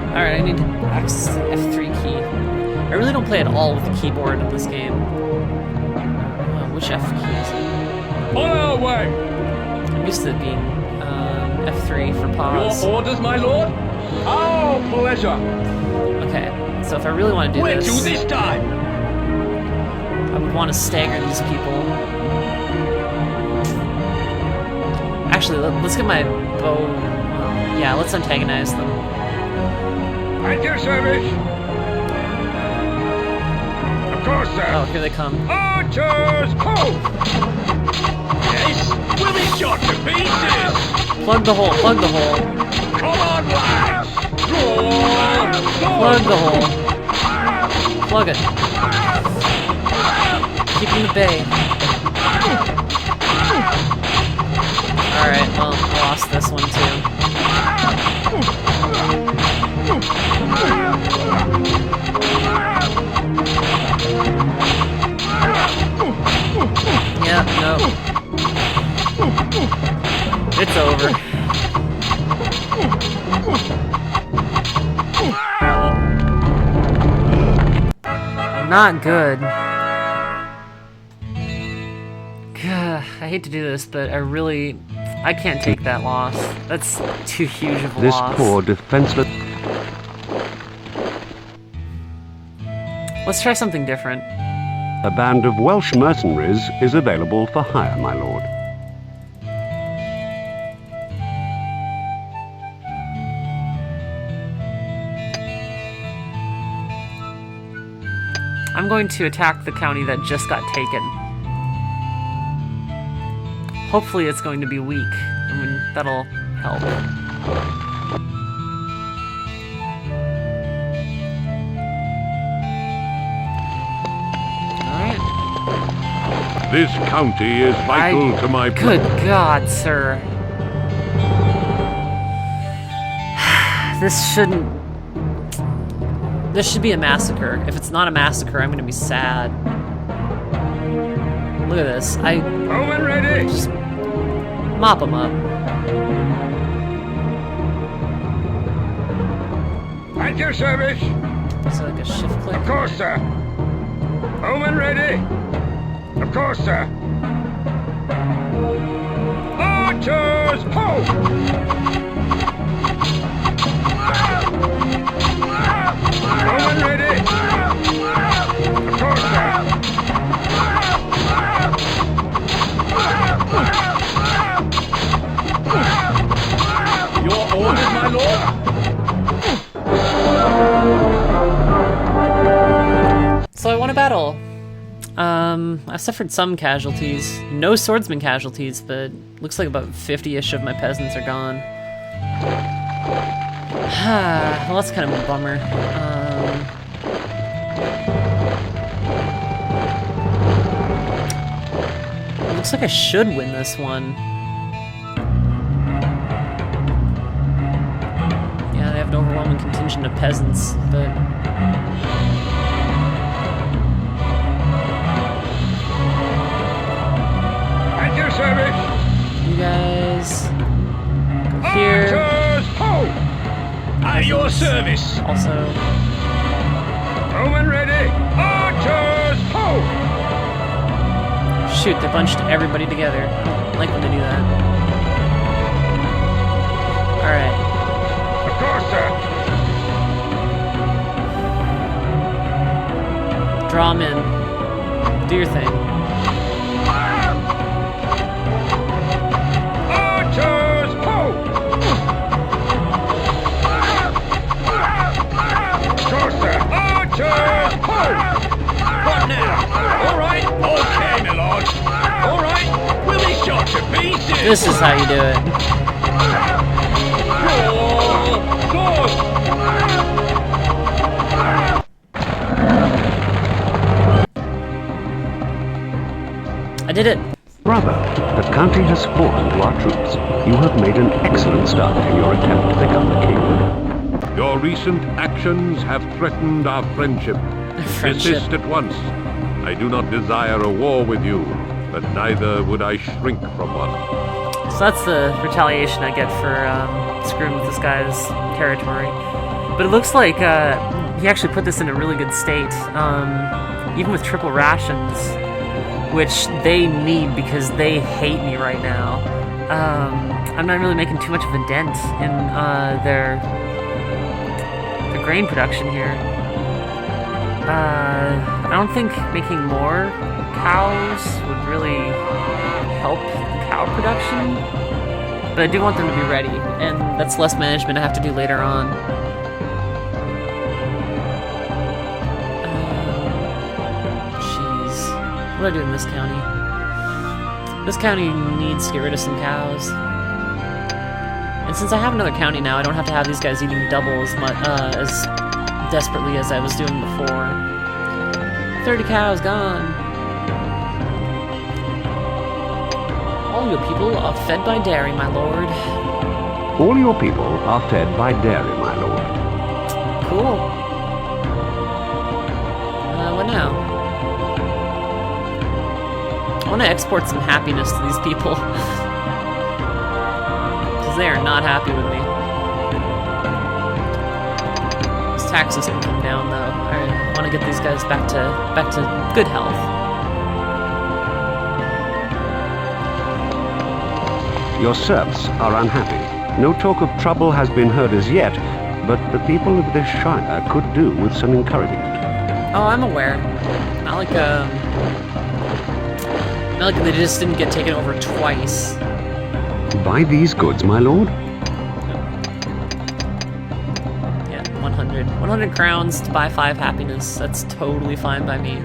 Alright, I need to access the F3 key. I really don't play at all with the keyboard in this game. Which F key is it? On our way. I'm used to it being F3 for pause. Your orders, my lord? Oh, pleasure. Okay, so if I really want to do Where this, to this time? I would want to stagger these people. Actually, let's get my bow. Yeah, let's antagonize them. At your service. Of course, sir. Oh, here they come. Archers, ho! Yes, we'll be shot to pieces. Plug the hole, plug the hole. Come on, lads. Draw. Plug the hole. Plug it. Keep him at bay. Alright, well, I lost this one too. Yeah, no. It's over. Not good. I hate to do this, but I can't take that loss. That's too huge of a This loss. poor defenseless... Let's try something different. A band of Welsh mercenaries is available for hire, my lord. I'm going to attack the county that just got taken. Hopefully it's going to be weak. I mean, that'll help. Alright. This county is vital to my Good God, sir. This should be a massacre. If it's not a massacre, I'm gonna be sad. Look at this. Home and ready. Just mop them up. At your service. So like a shift click. Of course, sir. Home and ready. Of course, sir. Archers, ho! Home and ready. Of course, sir. Your orders, my lord? So I won a battle. I suffered some casualties. No swordsman casualties, but looks like about 50-ish of my peasants are gone. Well, that's kind of a bummer. Looks like I should win this one. Yeah, they have an overwhelming contingent of peasants, but... At your service. You guys... go here. Archers, ho! At your service. Also... Home and ready. Archers, ho! Shoot, they bunched everybody together. I don't like when they do that. Alright. Of course, sir. Draw them in. Do your thing. Archers, ho! Of course, sir. Archers, ho! What now? All right. Okay, my lord. All right. We'll be shot to pieces. This is how you do it. I did it. Bravo! The county has fallen to our troops. You have made an excellent start in your attempt to become the king. Your recent actions have threatened our friendship. Friendship. Desist at once. I do not desire a war with you, but neither would I shrink from one. So that's the retaliation I get for screwing with this guy's territory. But it looks like he actually put this in a really good state, even with triple rations, which they need because they hate me right now. I'm not really making too much of a dent in their grain production here. I don't think making more cows would really help the cow production, but I do want them to be ready, and that's less management I have to do later on. Jeez. What do I do in this county? This county needs to get rid of some cows. And since I have another county now, I don't have to have these guys eating double as much, as desperately as I was doing before. 30 cows gone. All your people are fed by dairy, my lord. All your people are fed by dairy, my lord. Cool. What now? I want to export some happiness to these people. Because they are not happy with me. These taxes can come down, though. I want to get these guys back to good health. Your serfs are unhappy. No talk of trouble has been heard as yet, but the people of this shire could do with some encouragement. Oh, I'm aware. Not like they just didn't get taken over twice. Buy these goods, my lord. Yeah, 100. 100 crowns to buy 5 happiness. That's totally fine by me.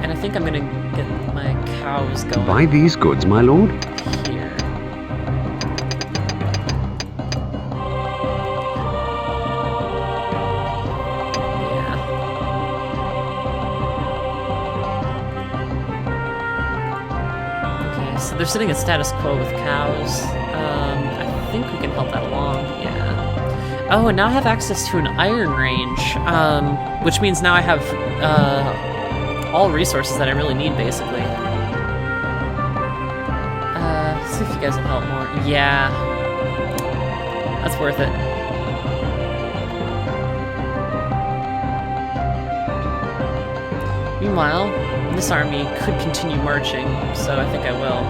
And I think I'm gonna get my cows going. Buy these goods, my lord. Here. Yeah. Okay, so they're sitting at status quo with cows. I think we can help that along. Yeah. Oh, and now I have access to an iron range, which means now I have all resources that I really need, basically. See if you guys will help more. Yeah. That's worth it. Meanwhile, this army could continue marching, so I think I will.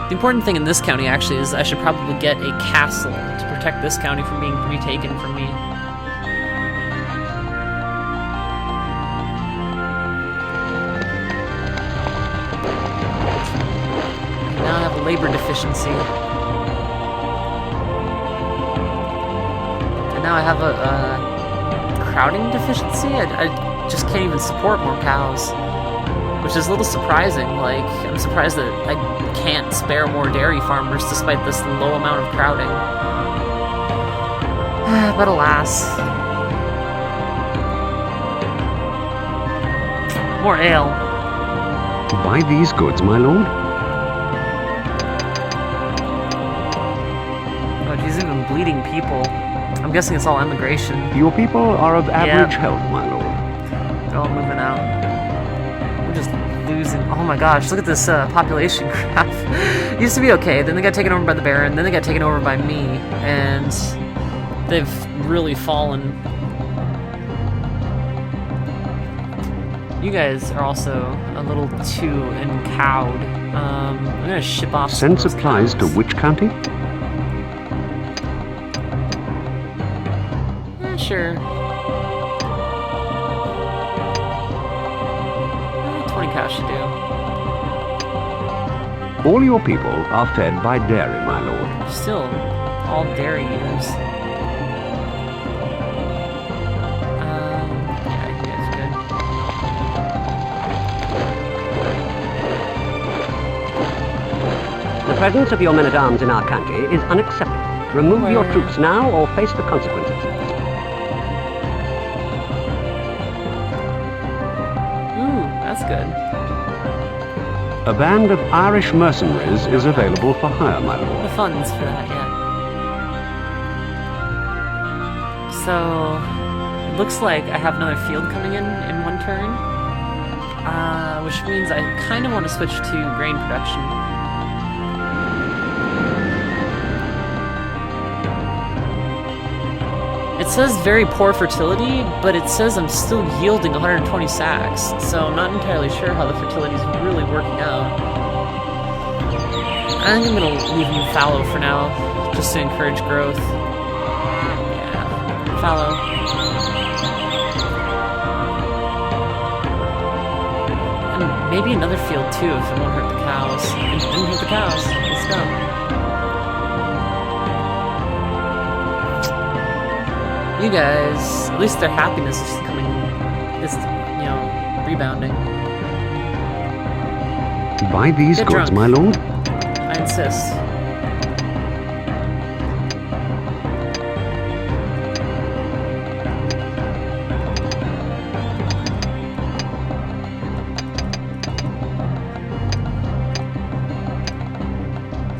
The important thing in this county, actually, is I should probably get a castle to protect this county from being retaken from me. Now I have a labor deficiency. And now I have a crowding deficiency? I just can't even support more cows. Which is a little surprising. Like, I'm surprised that I can't spare more dairy farmers despite this low amount of crowding. But alas. More ale. Buy these goods, my lord. Oh, he's even bleeding people. I'm guessing it's all emigration. Your people are of average health, my lord. They're all moving out. We're just losing. Oh my gosh, look at this population graph. It used to be okay, then they got taken over by the Baron, then they got taken over by me, and they've really fallen. You guys are also a little too encowed. I'm gonna ship off. Send supplies to which county? Sure. 20 cows should do. All your people are fed by dairy, my lord. Still, all dairy eaters. Yeah, you guys are The presence of your men-at-arms in our country is unacceptable. Remove your troops now or face the consequences. That's good. A band of Irish mercenaries is available for hire, my lord. The funds for that, yeah. So, it looks like I have another field coming in one turn. Which means I kind of want to switch to grain production. It says very poor fertility, but it says I'm still yielding 120 sacks, so I'm not entirely sure how the fertility is really working out. I think I'm gonna leave him fallow for now, just to encourage growth. Yeah, fallow. And maybe another field too if it won't hurt the cows. It didn't hurt the cows. Let's go. You guys, at least their happiness is rebounding. Buy these Get goods, drunk. my lord. I insist.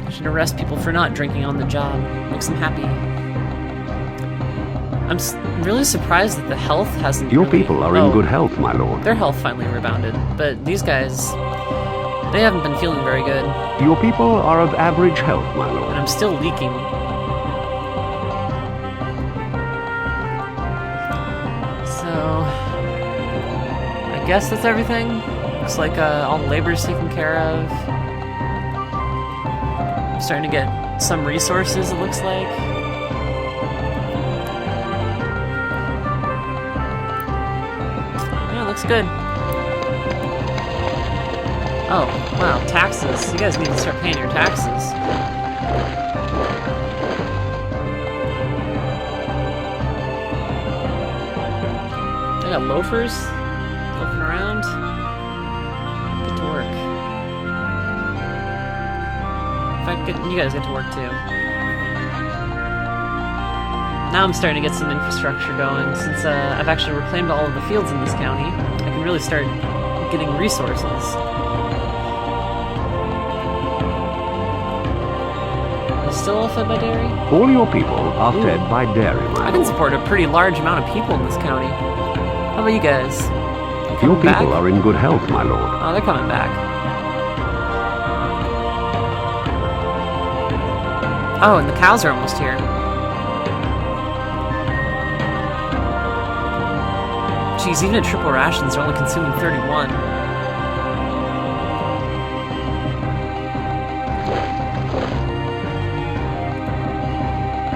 I should arrest people for not drinking on the job. Makes them happy. I'm really surprised that the health hasn't. Your really... people are in good health, my lord. Their health finally rebounded, but these guys, they haven't been feeling very good. Your people are of average health, my And lord. I'm still leaking. So, I guess that's everything. Looks like all the labor's taken care of. I'm starting to get some resources, it looks like. Yeah, looks good. Oh, wow, taxes. You guys need to start paying your taxes. They got loafers loafing around. Get to work. In fact, you guys get to work too. Now I'm starting to get some infrastructure going. Since I've actually reclaimed all of the fields in this county, I can really start getting resources. Still all fed by dairy? All your people are fed by dairy, I my can lord. support a pretty large amount of people in this county. How about you guys? Your Coming people back? are in good health, my lord. Oh, they're coming back. Oh, and the cows are almost here. Geez, even at triple rations, they're only consuming 31.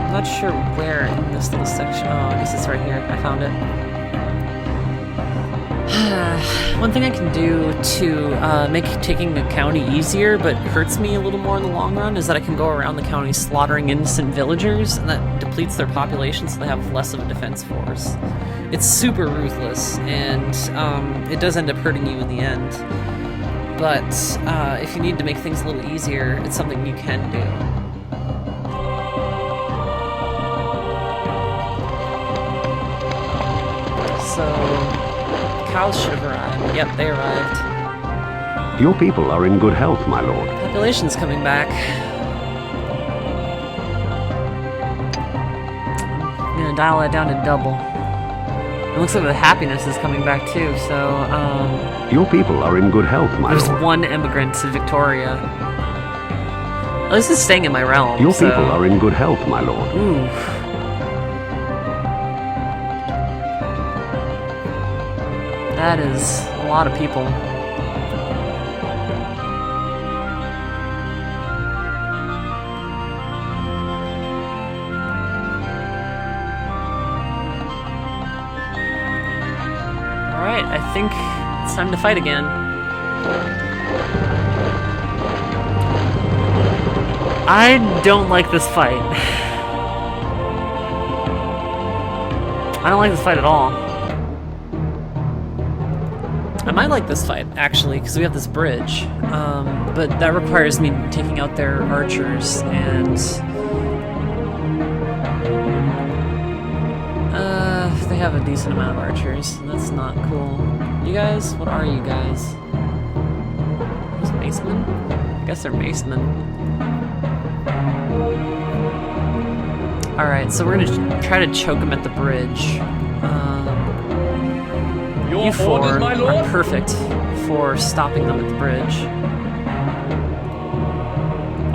I'm not sure where in this little section. Oh, I guess it's right here. I found it. One thing I can do to make taking the county easier, but hurts me a little more in the long run, is that I can go around the county slaughtering innocent villagers, and that depletes their population so they have less of a defense force. It's super ruthless, and it does end up hurting you in the end. But if you need to make things a little easier, it's something you can do. So, cows should have arrived. Yep, they arrived. Your people are in good health, my lord. Population's coming back. I'm gonna dial that down to double. It looks like the happiness is coming back too, so, Your people are in good health, my there's lord. one immigrant to Victoria. At least it's staying in my realm, Your so... people are in good health, my lord. Ooh. That is a lot of people. Alright, I think it's time to fight again. I don't like this fight. I don't like this fight at all. I might like this fight, actually, because we have this bridge. But that requires me taking out their archers, and... they have a decent amount of archers, and that's not cool. You guys? What are you guys? Those macemen? I guess they're macemen. Alright, so we're gonna try to choke them at the bridge. You four are perfect for stopping them at the bridge.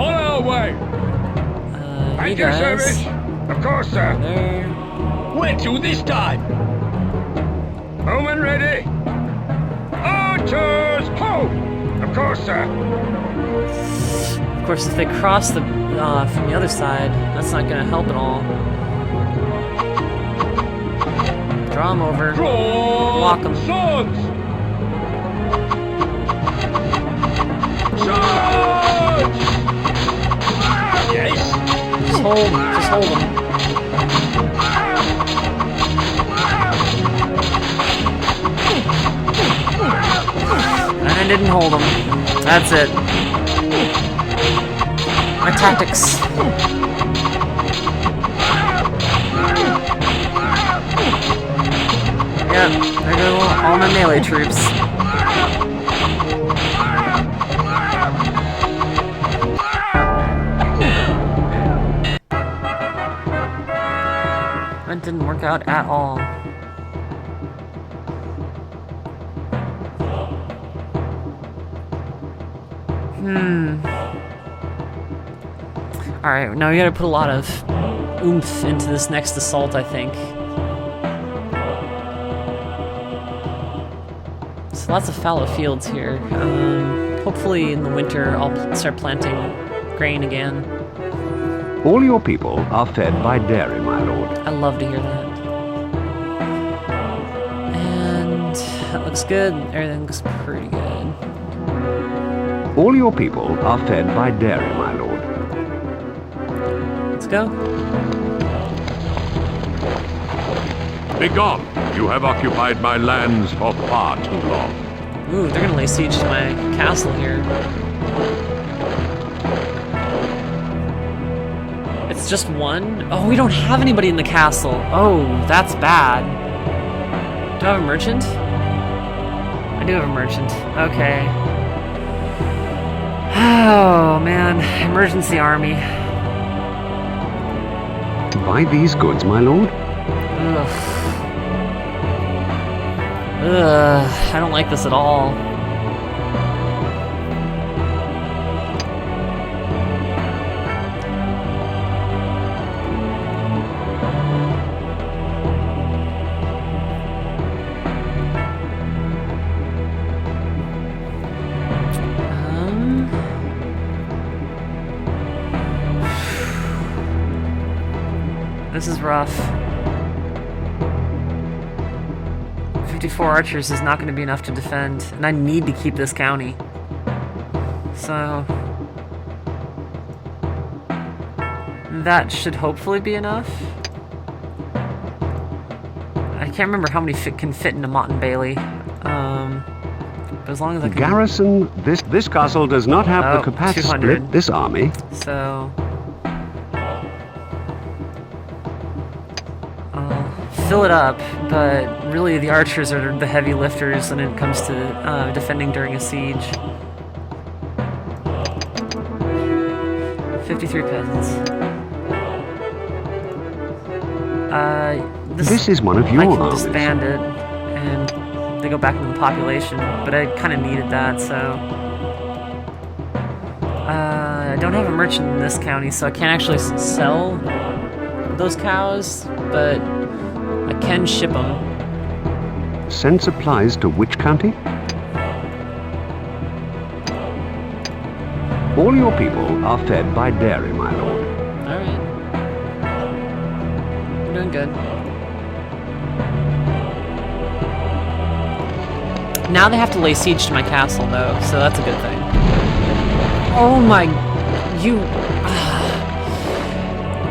On our way! You At your guys. service! Of course, sir! There. Where to this time? Home and ready! Archers! Ho! Of course, sir! Of course, if they cross the from the other side, that's not going to help at all. Draw them over. Block them. Swords! Charge! Yes. Just hold them. Just hold them. And I didn't hold them. That's it. My tactics. Yep, there go all my melee troops. That didn't work out at all. Alright, now we gotta put a lot of oomph into this next assault, I think. So lots of fallow fields here. Hopefully in the winter I'll start planting grain again. All your people are fed by dairy, my lord. I love to hear that. And that looks good. Everything looks pretty good. All your people are fed by dairy, my lord. Let's go. Begone! You have occupied my lands for far too long. Ooh, they're gonna lay siege to my castle here. It's just one? Oh, we don't have anybody in the castle. Oh, that's bad. Do I have a merchant? I do have a merchant. Okay. Oh, man. Emergency army. Buy these goods, my lord. Ugh. Ugh. I don't like this at all. This is rough. 54 archers is not going to be enough to defend, and I need to keep this county. So that should hopefully be enough. I can't remember how many can fit into Mott and Bailey. But as long as I can... Garrison, this castle does not have the capacity to split this army. So fill it up, but really the archers are the heavy lifters when it comes to defending during a siege. 53 peasants. This is one of your armies. I can armies. disband it, and they go back into the population, but I kind of needed that, so... I don't have a merchant in this county, so I can't actually sell those cows, but I can ship them. Send supplies to which county? All your people are fed by dairy, my lord. Alright. We're doing good. Now they have to lay siege to my castle, though, so that's a good thing. Oh my... You...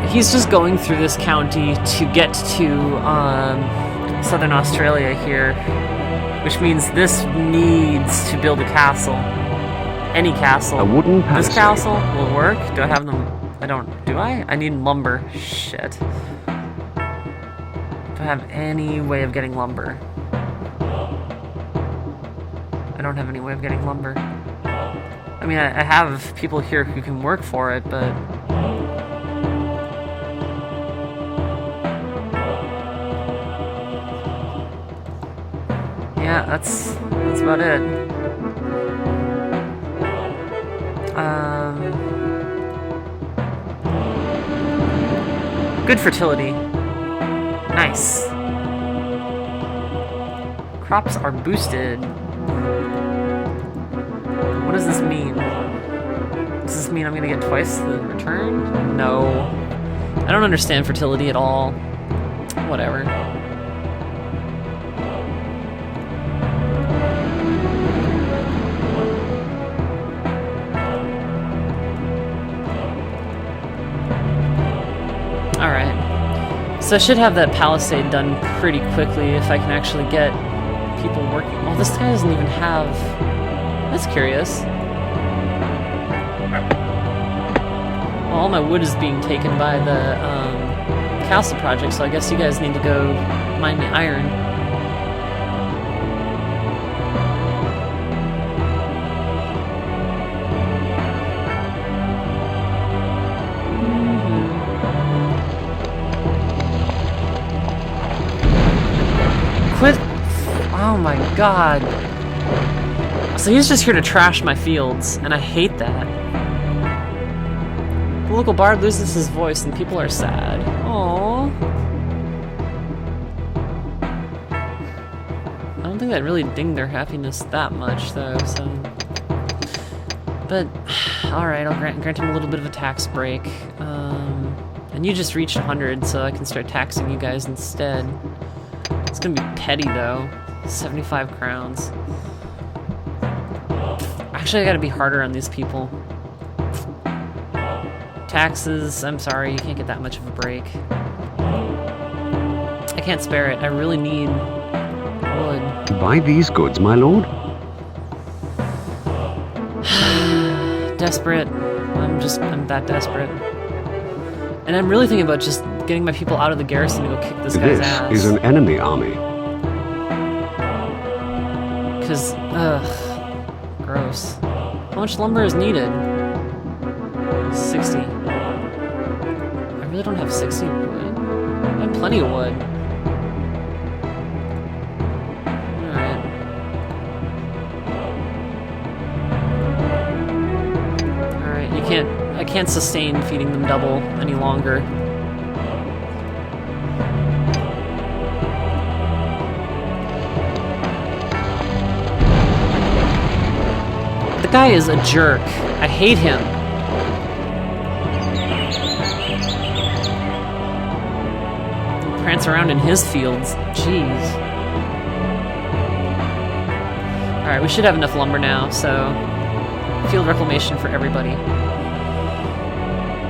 He's just going through this county to get to southern Australia here, which means this needs to build a castle. Any castle. A wooden This palisade. castle will work. Do I have them? I don't. Do I? I need lumber. Shit. Do I have any way of getting lumber? I don't have any way of getting lumber. I mean, I have people here who can work for it, but... Yeah, that's about it. Good fertility. Nice. Crops are boosted. What does this mean? Does this mean I'm gonna get twice the return? No. I don't understand fertility at all. Whatever. Alright. So I should have that palisade done pretty quickly if I can actually get people working. Oh, this guy doesn't even have... That's curious. Well, all my wood is being taken by the castle project, so I guess you guys need to go mine the iron. Quit! Oh my god. So he's just here to trash my fields, and I hate that. The local bard loses his voice, and people are sad. Aww. I don't think that really dinged their happiness that much, though, so... But, alright, I'll grant him a little bit of a tax break. And you just reached 100, so I can start taxing you guys instead. It's gonna be petty, though. 75 crowns. Actually, I gotta be harder on these people. Taxes, I'm sorry, you can't get that much of a break. I can't spare it. I really need wood. Buy these goods, my lord? Desperate. I'm that desperate. And I'm really thinking about just getting my people out of the garrison to go kick this guy's ass. This is an enemy army. Because, ugh, gross. How much lumber is needed? 60. I really don't have 60 wood. I have plenty of wood. Alright. Alright, I can't sustain feeding them double any longer. The guy is a jerk. I hate him. Prance around in his fields. Jeez. Alright, we should have enough lumber now, so... Field reclamation for everybody.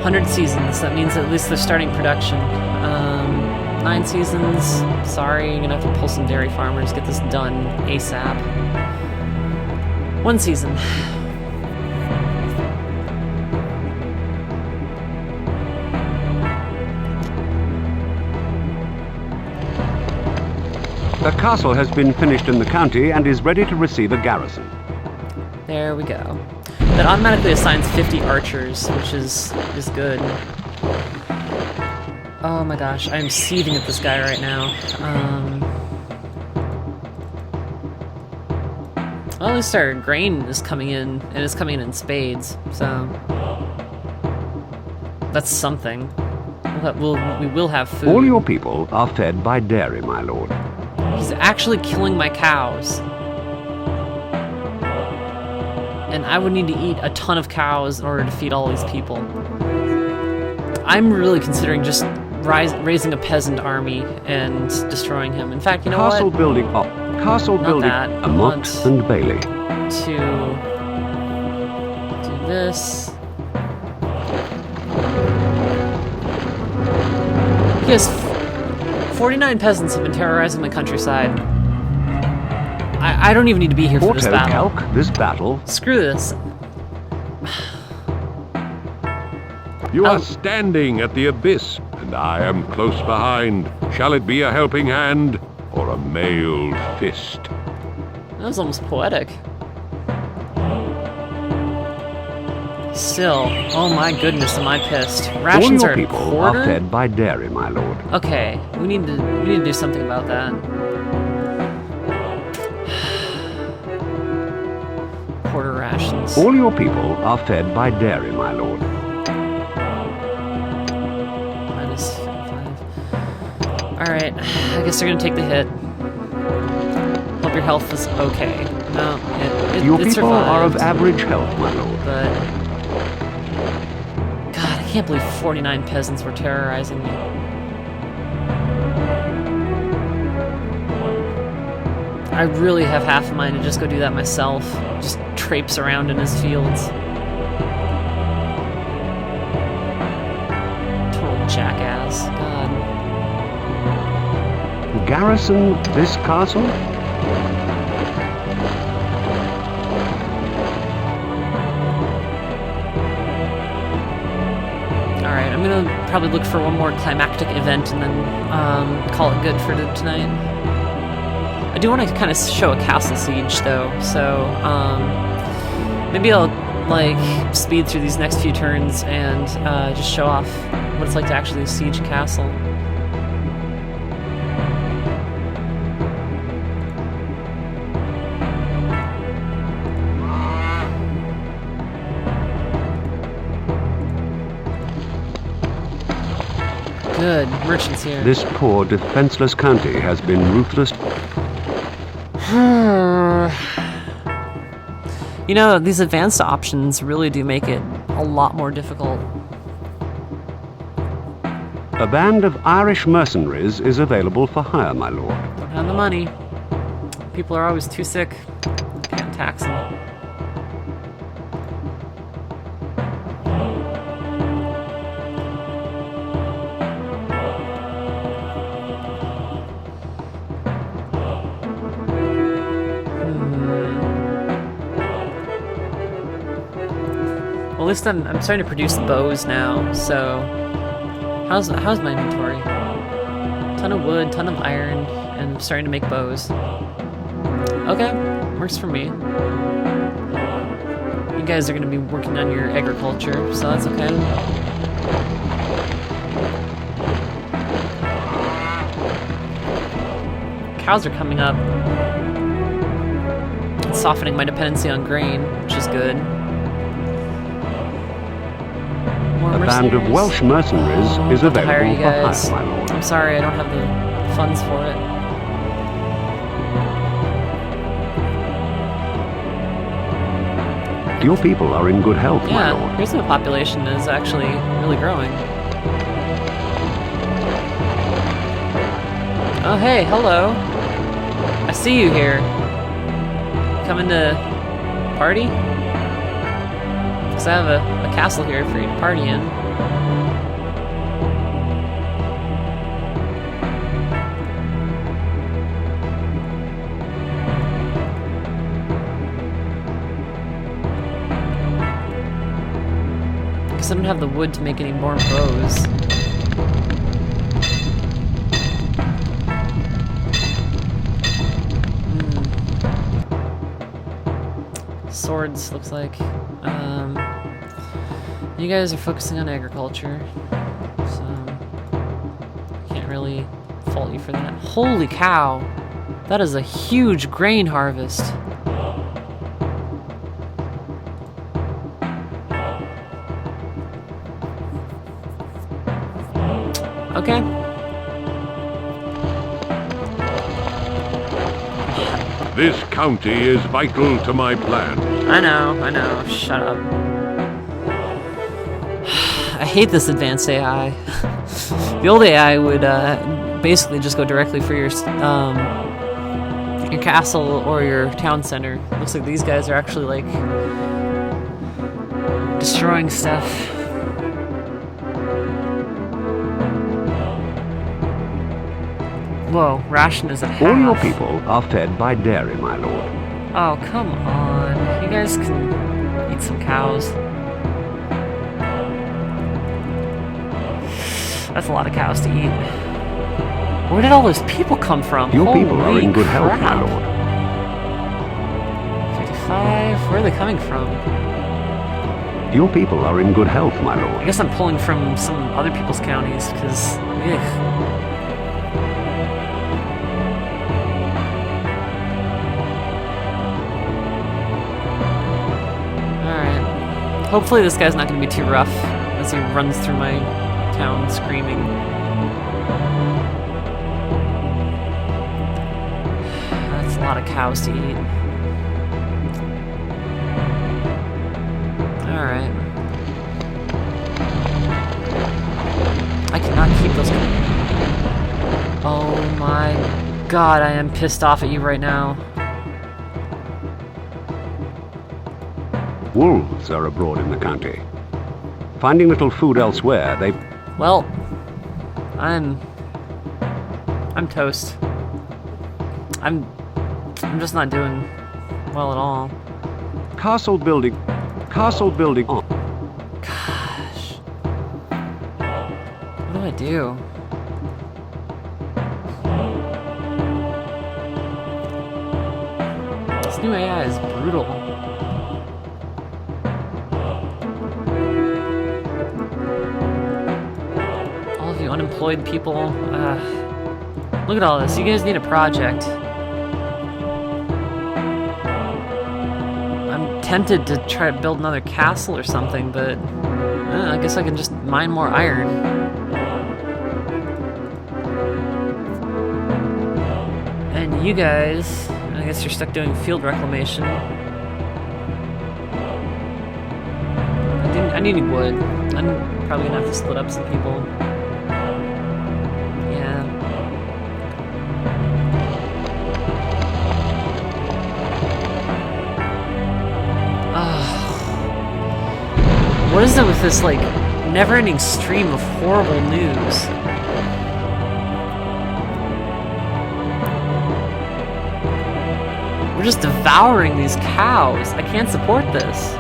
100 seasons. That means at least they're starting production. 9 seasons. Sorry, you're gonna have to pull some dairy farmers, get this done ASAP. 1 season. The castle has been finished in the county and is ready to receive a garrison. There we go. That automatically assigns 50 archers, which is good. Oh my gosh, I'm seething at this guy right now. Well, at least our grain is coming in, and it's coming in spades, so... That's something. We will have food. All your people are fed by dairy, my lord. He's actually killing my cows. And I would need to eat a ton of cows in order to feed all these people. I'm really considering just raising a peasant army and destroying him. In fact, you know Castle what? building up. Castle Not building. that. A moat and bailey. To do this. He has 49 peasants have been terrorizing my countryside. I don't even need to be here for this battle. Calc this battle. Screw this. You are standing at the abyss, and I am close behind. Shall it be a helping hand or a mailed fist? That was almost poetic. Still, oh my goodness, am I pissed. Rations All are your a people quarter? are fed by dairy, my lord. Okay, we need to do something about that. Quarter rations. All your people are fed by dairy, my lord. Minus 5. Alright, I guess they're gonna take the hit. Hope your health is okay. No, Your it people survived, are of average health, my lord. but can't believe 49 peasants were terrorizing me. I really have half a mind to just go do that myself. Just traipse around in his fields. Total jackass. God. Garrison this castle? Alright, I'm gonna probably look for one more climactic event and then call it good for tonight. I do want to kind of show a castle siege though, so maybe I'll like speed through these next few turns and just show off what it's like to actually siege a castle. Good, merchants here. This poor, defenseless county has been ruthless. You know, these advanced options really do make it a lot more difficult. A band of Irish mercenaries is available for hire, my lord. Don't have the money. People are always too sick. Can't tax them. Well, at least I'm starting to produce bows now, so how's my inventory? Ton of wood, ton of iron, and I'm starting to make bows. Okay, works for me. You guys are going to be working on your agriculture, so that's okay. Cows are coming up. It's softening my dependency on grain, which is good. A band of Welsh mercenaries is available for hire, my lord. I'm sorry, I don't have the funds for it. Your people are in good health, my lord. Yeah, here's the population is actually really growing. Oh, hey, hello. I see you here. Coming to party? Because I have a castle here for you to party in. Because I don't have the wood to make any more bows. Swords, looks like. You guys are focusing on agriculture, so can't really fault you for that. Holy cow! That is a huge grain harvest. Okay. This county is vital to my plan. I know. Shut up. I hate this advanced AI. The old AI would basically just go directly for your castle or your town center. Looks like these guys are actually like destroying stuff. Whoa, ration is at half. All your people are fed by dairy, my lord. Oh, come on. You guys can eat some cows. That's a lot of cows to eat. Where did all those people come from? Your people are Holy in good health, crap. my lord. 55? Where are they coming from? Your people are in good health, my I lord. guess I'm pulling from some other people's counties, because... Alright. Hopefully this guy's not going to be too rough as he runs through my town screaming. That's a lot of cows to eat. Alright. God, I am pissed off at you right now. Wolves are abroad in the county. Finding little food elsewhere, they... Well, I'm toast. I'm just not doing well at all. Castle building on. Gosh. What do I do? This new AI is brutal. All of you unemployed people, look at all this. You guys need a project. I'm tempted to try to build another castle or something, but I guess I can just mine more iron. And you guys, I guess you're stuck doing field reclamation. I need wood. I'm probably gonna have to split up some people. Yeah. What is it with this, like, never-ending stream of horrible news? We're just devouring these cows. I can't support this.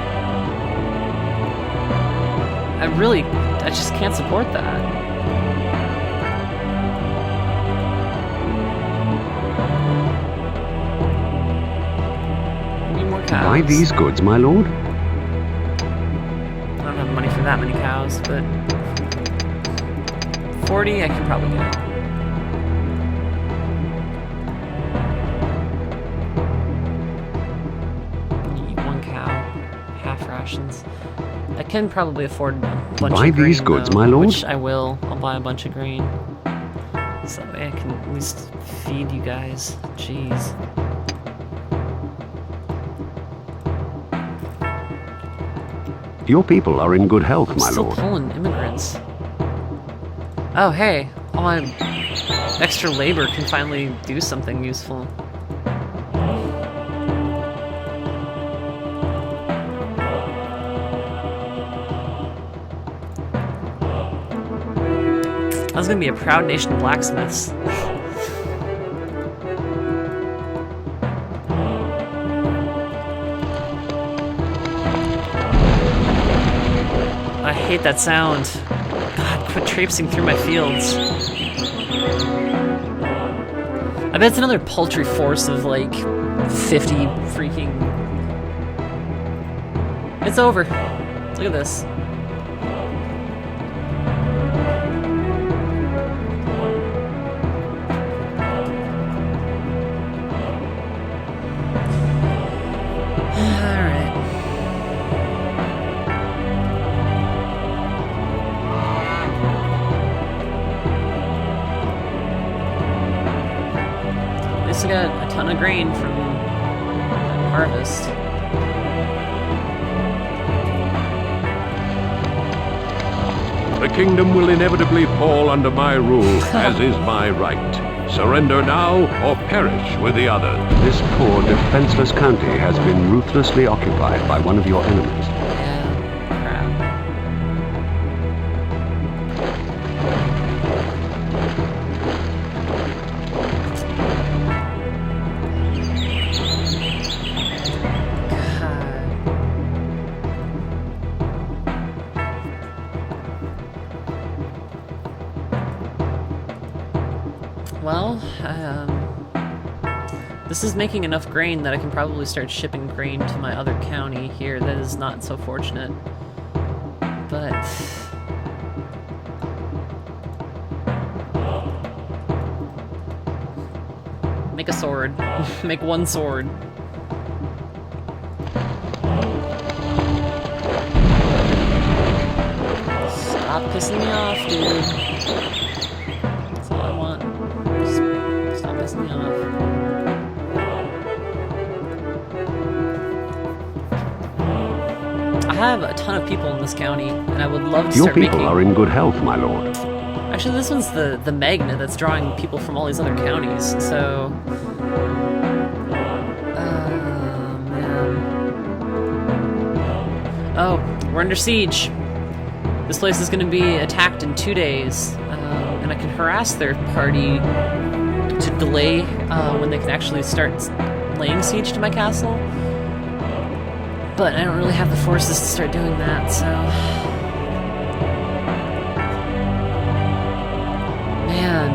I just can't support that. Need more cows. Buy these goods, my lord? I don't have money for that many cows, but 40 I can probably get. Eat one cow, half rations. I can probably afford a bunch Buy of grain, these goods, though, my lord? which I will. I'll buy a bunch of grain. So that way I can at least feed you guys. Jeez. Your people are in good health, my Still lord. pulling immigrants. Oh, hey. All my extra labor can finally do something useful. I was gonna be a proud nation of blacksmiths. I hate that sound. God, quit traipsing through my fields. I bet it's another paltry force of like 50 freaking... It's over. Look at this. I got a ton of grain from harvest. The kingdom will inevitably fall under my rule, as is my right. Surrender now, or perish with the others. This poor, defenseless county has been ruthlessly occupied by one of your enemies. Yeah, crap. Well, this is making enough grain that I can probably start shipping grain to my other county here. That is not so fortunate. But... make a sword. Make one sword. Stop pissing me off, dude. That's all I want. Just stop pissing me off. I have a ton of people in this county, and I would love to Your start people making... are in good health, my lord. I Actually, this one's the magnet that's drawing people from all these other counties, so... man. Oh, we're under siege. This place is going to be attacked in 2 days, and I can harass their party to delay when they can actually start laying siege to my castle. But I don't really have the forces to start doing that, so... Man.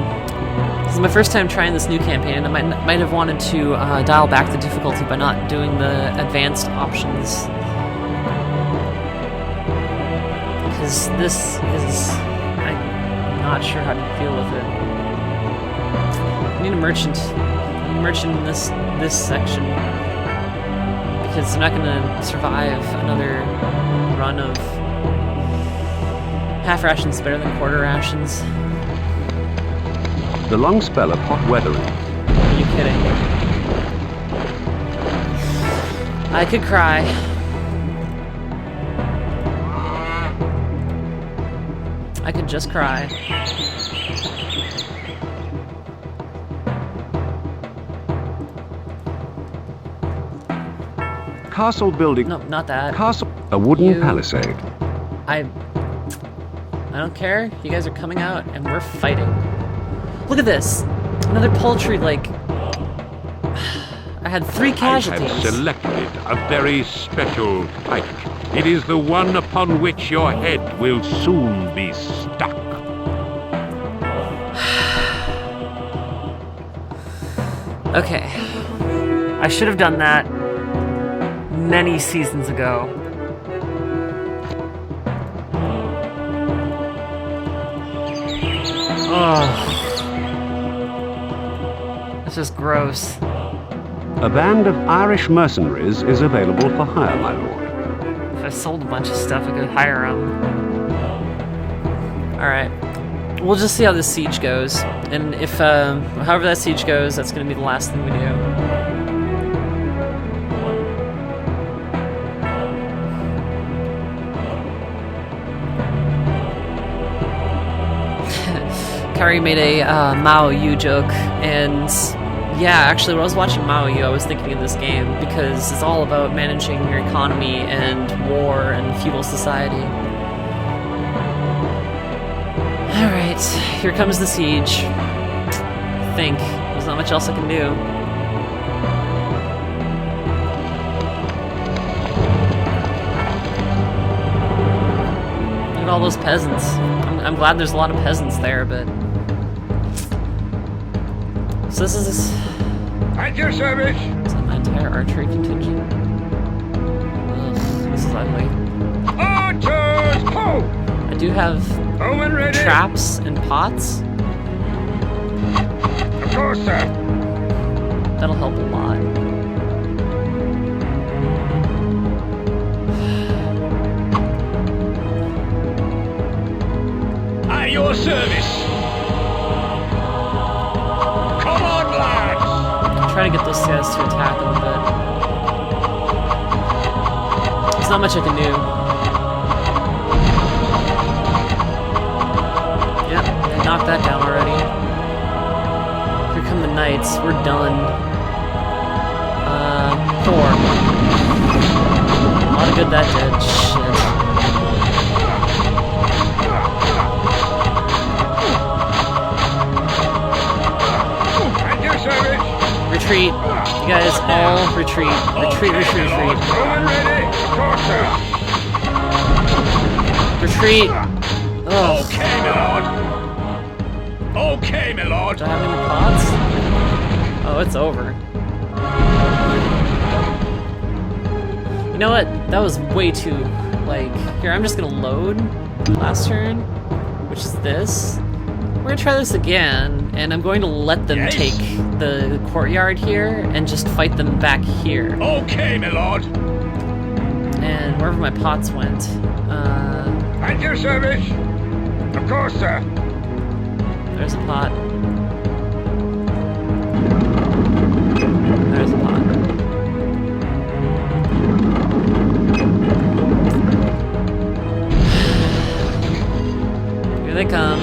This is my first time trying this new campaign. I might have wanted to dial back the difficulty by not doing the advanced options. Because this is... I'm not sure how to deal with it. I need a merchant. I need a merchant in this section. Because I'm not going to survive another run of half rations better than quarter rations. The long spell of hot weathering. Are you kidding? I could cry. I could just cry. Castle building. No, not that. Castle. A wooden palisade. I don't care. You guys are coming out and we're fighting. Look at this. Another poultry, like... I had 3 casualties. I have selected a very special pike. It is the one upon which your head will soon be stuck. Okay. I should have done that many seasons ago. Ugh. It's just gross. A band of Irish mercenaries is available for hire, my lord. If I sold a bunch of stuff, I could hire them. Alright. We'll just see how this siege goes. And if, however that siege goes, that's gonna be the last thing we do. Kari made a Mao Yu joke, and yeah, actually when I was watching Mao Yu, I was thinking of this game, because it's all about managing your economy and war and feudal society. Alright, here comes the siege. I think. There's not much else I can do. Look at all those peasants. I'm glad there's a lot of peasants there, but... So this is... At your service! Is that my entire archery contingent? Ugh, this is ugly. Archers! Ho! I do have Bowman ready! traps and pots. Of course, sir! That'll help a lot. At your service! Come on, lads! I'm trying to get those guys to attack a little bit. There's not much I can do. Yep, they knocked that down already. Here come the knights. We're done. 4. A lot of good that did. Shit. Retreat. You guys all retreat. Retreat, retreat, retreat. Retreat. Oh. Okay, my lord. Okay, my lord. Do I have any pots? Oh, it's over. You know what? That was way too, like... Here, I'm just gonna load last turn, which is this. We're gonna try this again, and I'm going to let them take the courtyard here and just fight them back here. Okay, my lord. And wherever my pots went. At your service. Of course, sir. There's a pot. There's a pot. Here they come.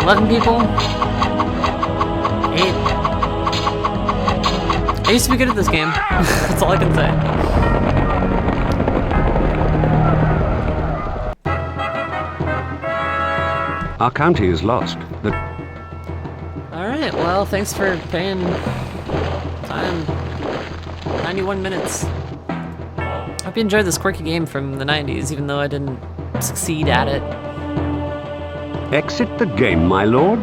11 people? 8. I used to be good at this game. That's all I can say. Our county is lost. Alright, well, thanks for paying time. 91 minutes. Hope you enjoyed this quirky game from the 90s, even though I didn't succeed at it. Exit the game, my lord.